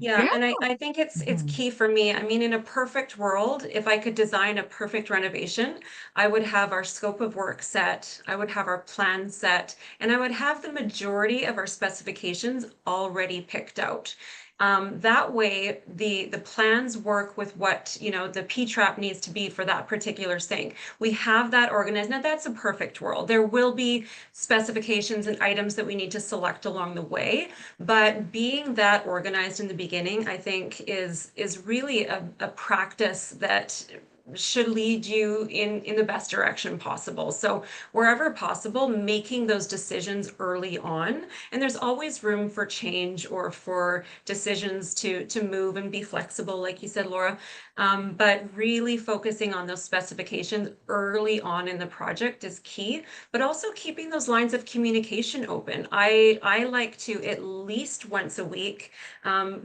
Yeah, Yeah. and I think it's Mhm. key for me. I mean, in a perfect world, if I could design a perfect renovation, I would have our scope of work set, I would have our plan set, and I would have the majority of our specifications already picked out. That way, the plans work with what, you know, the P-trap needs to be for that particular sink. We have that organized. Now, that's a perfect world. There will be specifications and items that we need to select along the way, but being that organized in the beginning, I think is really a practice that should lead you in the best direction possible. So wherever possible, making those decisions early on, and there's always room for change or for decisions to move and be flexible, like you said, Laura. But really focusing on those specifications early on in the project is key, but also keeping those lines of communication open. I like to at least once a week,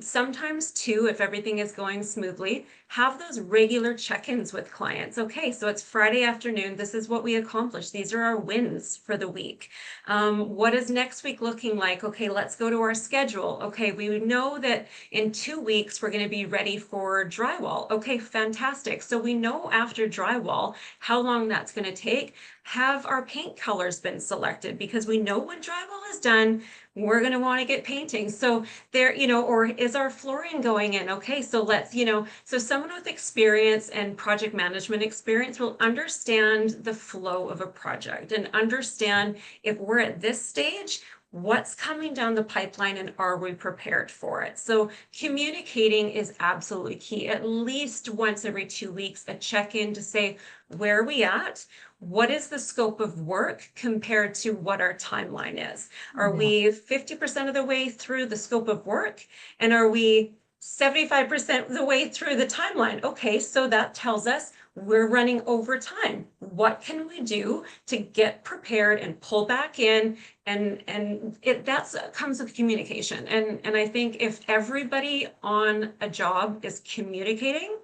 sometimes two if everything is going smoothly, have those regular check-ins with clients. Okay, so it's Friday afternoon. This is what we accomplished. These are our wins for the week. What is next week looking like? Okay, let's go to our schedule. Okay, we know that in 2 weeks we're going to be ready for drywall. Okay, fantastic. So we know after drywall how long that's going to take. Have our paint colors been selected? Because we know when drywall is done, we're going to want to get painting. So there, you know, or is our flooring going in? Okay, so let's, you know, so someone with experience and project management experience will understand the flow of a project and understand if we're at this stage, what's coming down the pipeline and are we prepared for it? So communicating is absolutely key. At least once every 2 weeks, a check-in to say, where are we at? What is the scope of work compared to what our timeline is? Are Yeah. we 50% of the way through the scope of work? And are we 75% of the way through the timeline? Okay, so that tells us we're running over time. What can we do to get prepared and pull back in? And that's comes with communication. And I think if everybody on a job is communicating,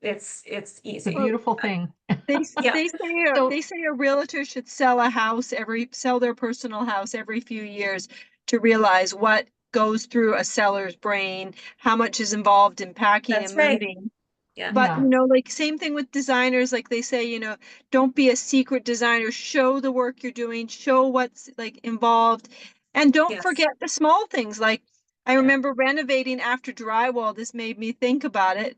it's It's a easy. beautiful thing. Yeah. They say a realtor should sell their personal house every few years to realize what goes through a seller's brain, how much is involved in packing That's and right. moving. Yeah. But Yeah. you know, like same thing with designers, like they say, you know, don't be a secret designer, show the work you're doing, show what's like involved, and don't Yes. forget the small things. Like I Yeah. remember renovating after drywall, this made me think about it.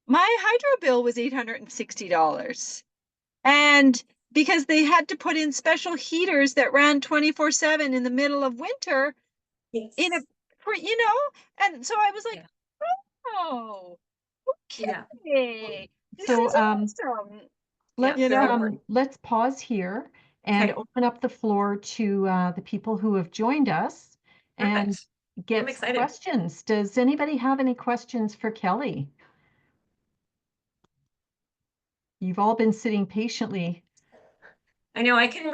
My hydro bill was $860. And because they had to put in special heaters that ran 24/7 in the middle of winter in a Yes. for you know, and so I was like, Yeah. "Oh, Yeah. okay. This So is awesome." Yeah. You know? Very important. let's pause here and Okay. open up the floor to the people who have joined us and Perfect. I'm get some excited. questions. Does anybody have any questions for Kelly? You've all been sitting patiently. I know I can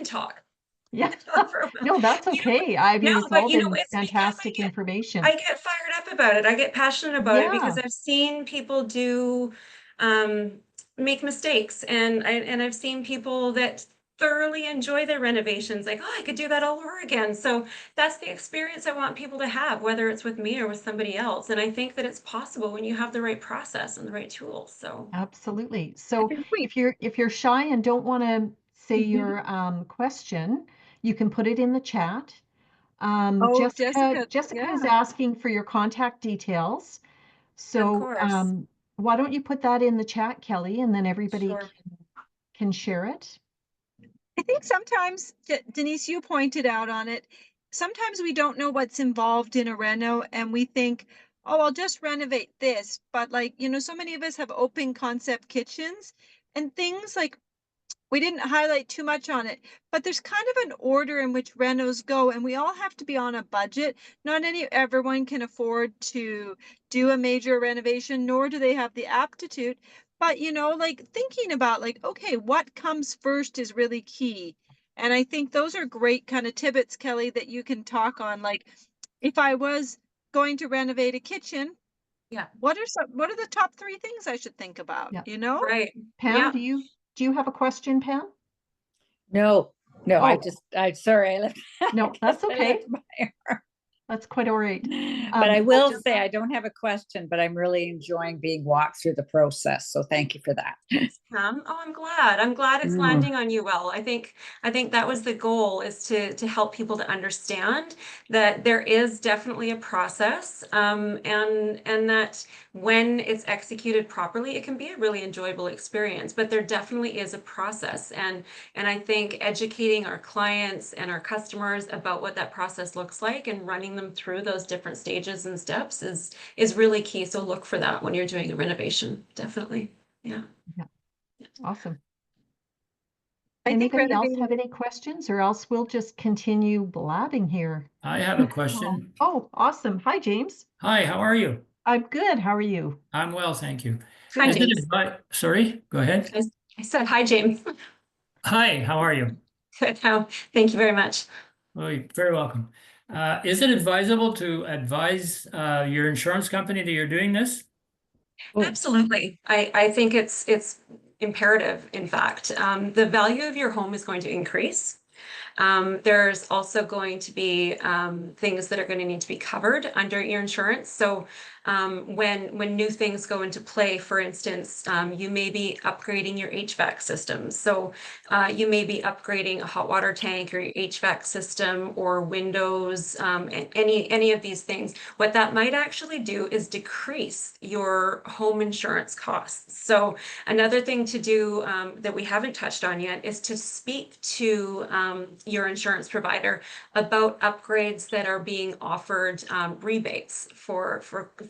talk Yeah. for a while. No, that's You know, okay. I no, mean, it's but all you know, been it's because fantastic information. I get fired up about it. I get passionate about it Yeah. because I've seen people do um, make mistakes, and I've seen people that thoroughly enjoy their renovations. Like, oh, I could do that all over again. So that's the experience I want people to have, whether it's with me or with somebody else. And I think that it's possible when you have the right process and the right tools. So Absolutely. I So think we if you're shy and don't want to say Mhm. your question, you can put it in the chat. Oh, Jessica, Jessica is yeah. asking for your contact details. of So course, why don't you put that in the chat, Kelly, and then everybody sure. can share it. I think sometimes, Denise, you pointed out on it, sometimes we don't know what's involved in a reno and we think, oh, I'll just renovate this. But like, you know, so many of us have open concept kitchens and things like we didn't highlight too much on it, but there's kind of an order in which renos go, and we all have to be on a budget. Not everyone can afford to do a major renovation, nor do they have the aptitude. But like thinking about like, okay, what comes first is really key. And I think those are great kind of tidbits, Kelly, that you can talk on. Like, if I was going to renovate a kitchen, Yeah, what are the top 3 things I should think about, Yeah. right. Pam, Yeah. do you have a question, Pam? No, Oh. I'm sorry. I left. No, that's I okay. left my That's quite all right. But I will say I don't have a question, but I'm really enjoying being walked through the process. So thank you for that. Oh, I'm glad. I'm glad it's landing on you well. I think that was the goal, is to help people to understand that there is definitely a process, and that when it's executed properly, it can be a really enjoyable experience. But there definitely is a process, and I think educating our clients and our customers about what that process looks like and running them through those different stages and steps is really key. So look for that when you're doing a renovation, definitely. Yeah. Awesome. I think Anybody else renovating. have any questions, or else we'll just continue blabbing here? I have a question. Oh, awesome. Hi, James. Hi, how are you? I'm good. How are you? I'm well, thank you. Hi, Is it James. Sorry, go ahead. I said hi, James. Hi, how are you? Good. Thank you very much. Oh, you're very welcome. Is it advisable to advise your insurance company that you're doing this? Absolutely. I think it's imperative, in fact. The value of your home is going to increase. There's also going to be things that are going to need to be covered under your insurance. So when new things go into play, for instance, you may be upgrading your HVAC system. So you may be upgrading a hot water tank or your HVAC system or windows, any of these things. What that might actually do is decrease your home insurance costs. So another thing to do that we haven't touched on yet is to speak to your insurance provider about upgrades that are being offered, rebates for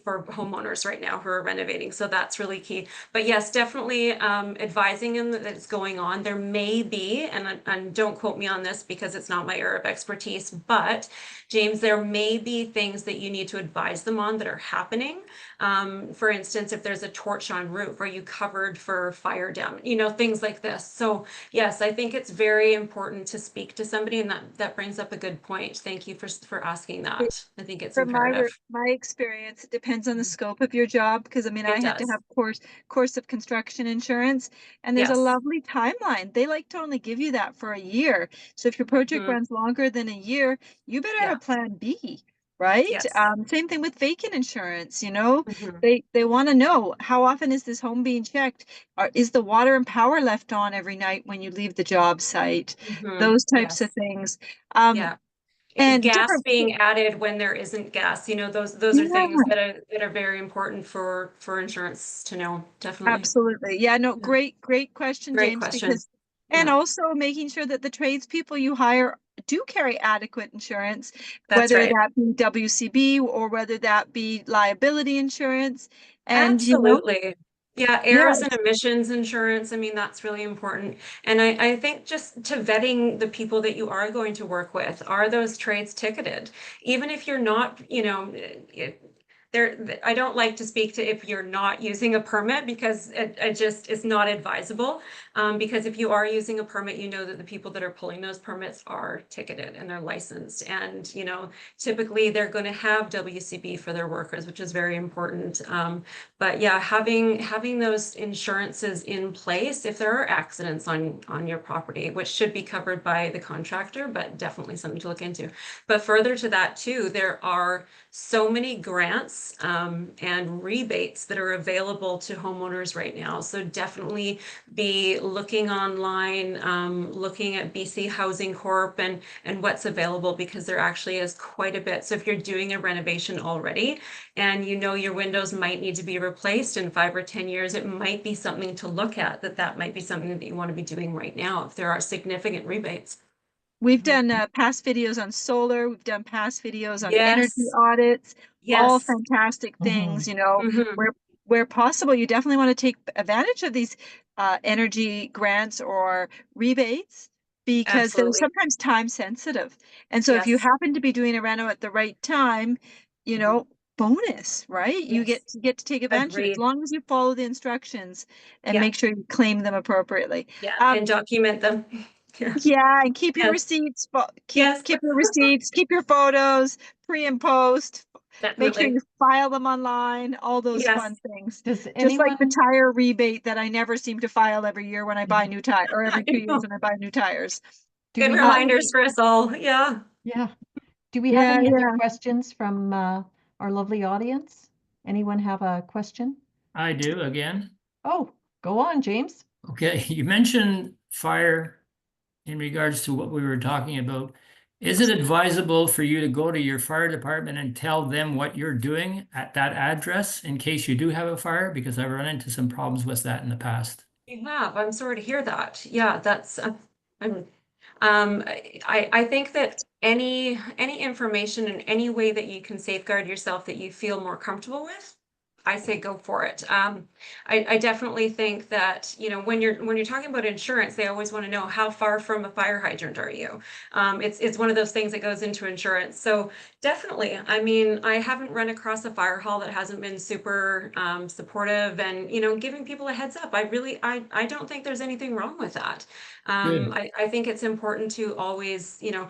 homeowners right now who are renovating. So that's really key. But yes, definitely advising them that it's going on. There may be, and don't quote me on this because it's not my area of expertise, but James, there may be things that you need to advise them on that are happening. For instance, if there's a torch on roof, are you covered for fire damage? Things like this. So yes, I think it's very important to speak to somebody, and that brings up a good point. Thank you for asking that. I think it's From imperative. my experience, it depends on the scope of your job, because I mean, I had to does. have course of construction insurance, and there's a Yes. lovely timeline. They like to only give you that for a year. So if your project Mhm. runs longer than a year, you better Yeah. have plan B, right? Yes. Same thing with vacant insurance, Mhm. they want to know, how often is this home being checked? Is the water and power left on every night when you leave the job site? Mhm. Those types of Yes. things. Yeah. And Gas different, being added when there isn't gas, those are yeah. things that are very important for insurance to know. Definitely. Absolutely. Yeah, no, Yeah. great question, Great James, question. and Yeah. also making sure that the tradespeople you hire do carry adequate insurance, That's whether right. that be WCB or whether that be liability insurance. And, Absolutely. Yeah, yeah, errors and emissions insurance. I mean, that's really important. And I think just to vetting the people that you are going to work with, are those trades ticketed? Even if you're not, I don't like to speak to if you're not using a permit, because it just is not advisable. Because if you are using a permit, you know that the people that are pulling those permits are ticketed and they're licensed. And, typically they're going to have WCB for their workers, which is very important. But yeah, having those insurances in place if there are accidents on your property, which should be covered by the contractor, but definitely something to look into. But further to that too, there are so many grants and rebates that are available to homeowners right now. So definitely be looking online, looking at BC Housing Corp and what's available, because there actually is quite a bit. So if you're doing a renovation already and your windows might need to be replaced in 5 or 10 years, it might be something to look at, that might be something that you want to be doing right now if there are significant rebates. we've done past videos on solar, we've done past videos on energy Yes. audits, all Yes. fantastic things, Mhm. where where possible, you definitely want to take advantage of these energy grants or rebates because they're Absolutely. sometimes time sensitive. And so if you Yes. happen to be doing a reno at the right time, you know, bonus, right? You Yes. get to take advantage of it as Agreed. long as you follow the instructions and Yeah. make sure you claim them appropriately. Yeah. Um, And document them. Yeah. yeah, and keep your Yes. receipts, Yes. keep your receipts, keep your photos, pre and post. Make sure Definitely. you file them online, all those fun Yes. things. Does Just like the anyone, tire rebate that I never seem to file every year when I buy new tire, or every I 2 years know. when I buy new tires. do Good we have reminders any, for us all. Yeah. yeah, do we have Yeah, any other yeah. questions from our lovely audience? Anyone have a question? I do again. Oh, go on, James. Okay, you mentioned fire in regards to what we were talking about. Is it advisable for you to go to your fire department and tell them what you're doing at that address in case you do have a fire? Because I've run into some problems with that in the past. You have. I'm sorry to hear that. Yeah, that's I'm I think that any information in any way that you can safeguard yourself that you feel more comfortable with, I say go for it. I definitely think that, you know, when you're talking about insurance, they always want to know how far from a fire hydrant are you? It's one of those things that goes into insurance. So definitely, I mean, I haven't run across a fire hall that hasn't been super supportive and, you know, giving people a heads up. I don't think there's anything wrong with that. Good. I think it's important to always, you know,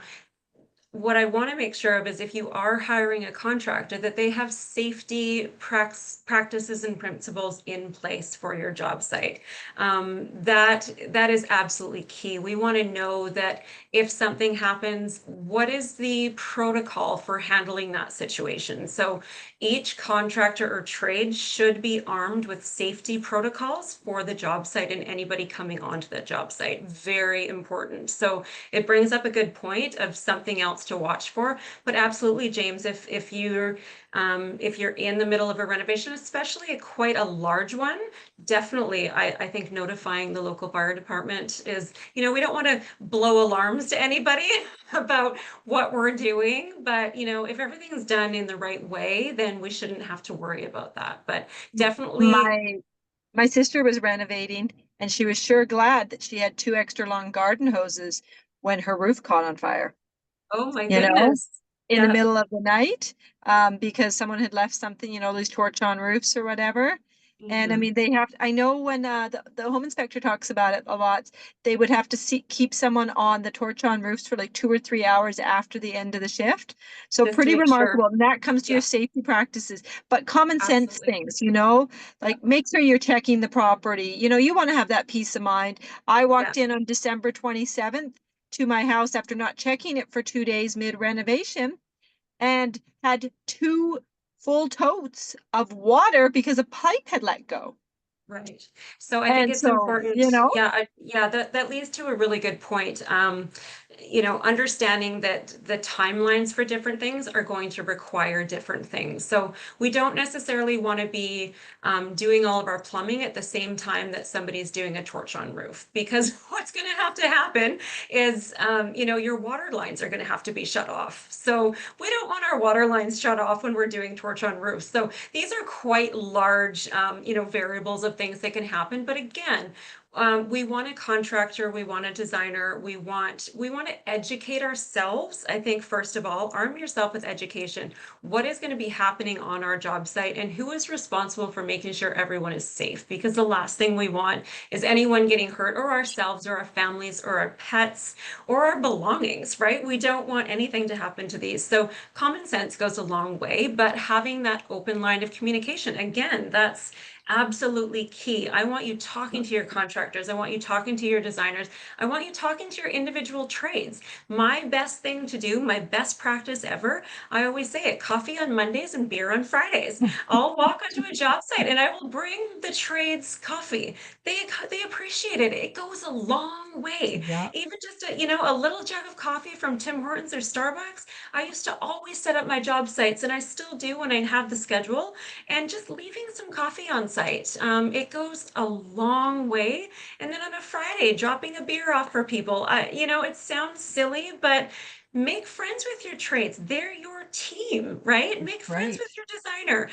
what I want to make sure of is if you are hiring a contractor, that they have safety practices and principles in place for your job site. That is absolutely key. We want to know that if something happens, what is the protocol for handling that situation? So each contractor or trade should be armed with safety protocols for the job site and anybody coming onto the job site. Very important. So it brings up a good point of something else to watch for. But absolutely, James, if you're in the middle of a renovation, especially quite a large one, definitely I think notifying the local fire department is, you know, we don't want to blow alarms to anybody about what we're doing, but you know, if everything's done in the right way, then we shouldn't have to worry about that. But definitely, My sister was renovating and she was sure glad that she had 2 extra long garden hoses when her roof caught on fire, oh my you know, goodness. in the Yeah. middle of the night, because someone had left something, you know, these torch on roofs or whatever. And I Mhm. mean, they have, I know when the home inspector talks about it a lot, they would have to keep someone on the torch on roofs for like 2 or 3 hours after the end of the shift. So Just to pretty make sure. remarkable. And that comes to Yeah, your safety practices, but common sense absolutely. things, you know, Yeah. like make sure you're checking the property. You know, you want to have that peace of mind. I Yeah. walked in on December 27th to my house after not checking it for 2 days mid renovation and had 2 full totes of water because a pipe had let go. Right. So I think And it's so, important. you know, Yeah, yeah, that leads to a really good point. You know, understanding that the timelines for different things are going to require different things. So we don't necessarily want to be doing all of our plumbing at the same time that somebody's doing a torch on roof, because what's going to happen is, you know, your water lines are going to have to be shut off. So we don't want our water lines shut off when we're doing torch on roofs. So these are quite large, you know, variables of things that can happen. But again, we want a contractor, we want a designer, we want to educate ourselves. I think first of all, arm yourself with education. What is going to be happening on our job site and who is responsible for making sure everyone is safe? Because the last thing we want is anyone getting hurt, or ourselves or our families or our pets or our belongings, right? We don't want anything to happen to these. So common sense goes a long way, but having that open line of communication, again, that's absolutely key. I want you talking to your contractors. I want you talking to your designers. I want you talking to your individual trades. My best thing to do, my best practice ever, I always say it, coffee on Mondays and beer on Fridays. I'll walk onto a job site and I will bring the trades coffee. They appreciate it. It goes a long way. Yeah. Even just a, you know, a little jug of coffee from Tim Hortons or Starbucks. I used to always set up my job sites, and I still do when I have the schedule, and just leaving some coffee on site. It goes a long way. And then on a Friday, dropping a beer off for people. You know, it sounds silly, but make friends with your trades. They're your team, right? Make friends Right. with your designers. designer.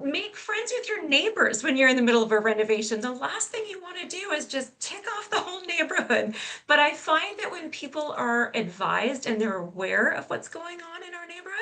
Make friends with your neighbors when you're in the middle of a renovation. The last thing you want to do is just tick off the whole neighborhood. But I find that when people are advised and they're aware of what's going on in our neighborhood,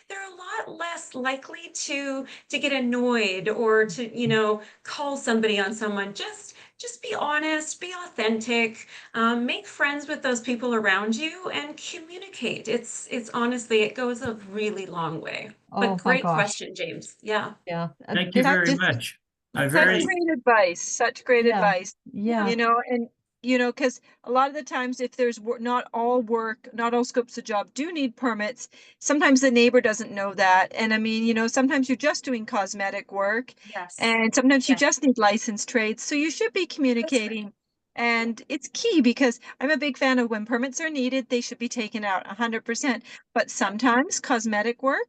they're a lot less likely to get annoyed or to, you know, call somebody on someone. Just be honest, be authentic, make friends with those people around you and communicate. It's honestly, it goes a really long way. But Oh my great gosh. question, James. Yeah. Yeah. Thank you very This, much. I Such very, great advice, such great yeah, advice. yeah, You know, and you know, because a lot of the times if there's not all work, not all scopes of job do need permits, sometimes the neighbor doesn't know that. And I mean, you know, sometimes you're just doing cosmetic work Yes. and sometimes you Yes. just need licensed trades. So you should be communicating. And it's key because I'm a big fan of when permits are needed, they should be taken out 100%. But sometimes cosmetic work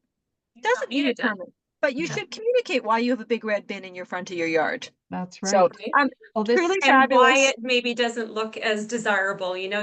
doesn't need a it done. permit, but you Yeah. should communicate why you have a big red bin in your front of your yard. that's So, right. Right. Oh, this, truly And why fabulous. it maybe doesn't look as desirable. You know,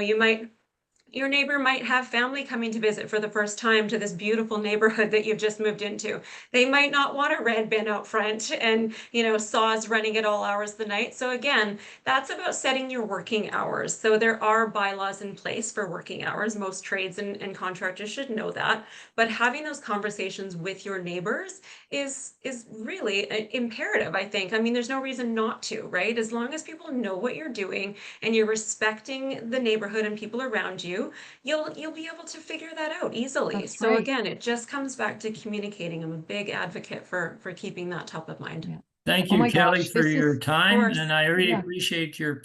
your neighbor might have family coming to visit for the first time to this beautiful neighborhood that you've just moved into. They might not want a red bin out front and, you know, saws running at all hours of the night. So again, that's about setting your working hours. So there are bylaws in place for working hours. Most trades and contractors should know that. But having those conversations with your neighbors is really imperative, I think. I mean, there's no reason not to, right? As long as people know what you're doing and you're respecting the neighborhood and people around you, you'll be able to figure that out easily. That's So right. again, it just comes back to communicating. I'm a big advocate for keeping that top of mind. Yeah. thank Oh you, my Kelly, gosh, for this your is, time, course. and I really Yeah. appreciate your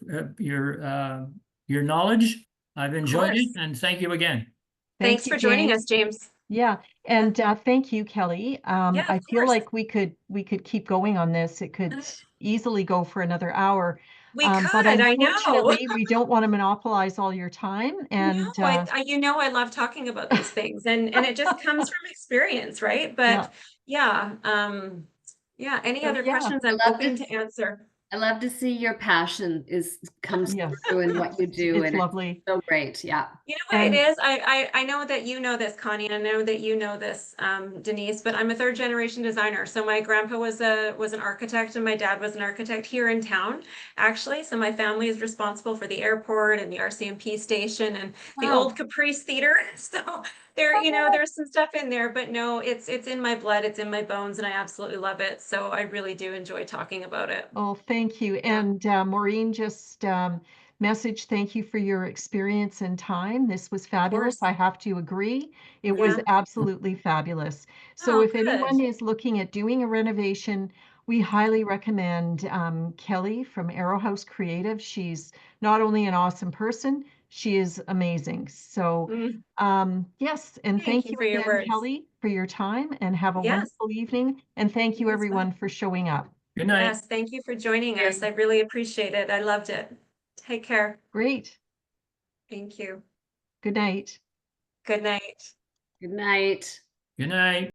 knowledge. I've enjoyed it, course. and thank you again. thank Thanks you, for joining James. us, James. Yeah, and thank you, Kelly. Yeah, I of feel course. like we could keep going on this. It could easily go for another hour. We But could, I know. unfortunately, we don't want to monopolize all your time. And No, you know, I love talking about these things and it just comes from experience, right? But yeah, any So, other yeah. questions I'm love open this. to answer. I love to see your passion comes Yes. through in what you do, It's and lovely. it's so great. Yeah. You know what And it is? I know that you know this, Connie, and I know that you know this, Denise, but I'm a third generation designer. So my grandpa was an architect and my dad was an architect here in town, actually. So my family is responsible for the airport and the RCMP station and the Wow. old Caprice Theater. So there, you know, there's some stuff in there, but no, it's in my blood, it's in my bones, and I absolutely love it. So I really do enjoy talking about it. oh, thank you. And Maureen just messaged, thank you for your experience and time. This was fabulous. course. I have to agree. It was Yeah. absolutely fabulous. So Oh, if anyone good. is looking at doing a renovation, we highly recommend Kelly from Arrow House Creative. She's not only an awesome person, she is amazing. So yes, and Thank thank you you for your again, words. Kelly, for your time, and have a Yes. wonderful evening. And thank you You as well. everyone for showing up. Good night. Yes, thank you for joining us. I really appreciate it. I loved it. Take care. Great. Thank you. Good night. Good night. Good night. Good night.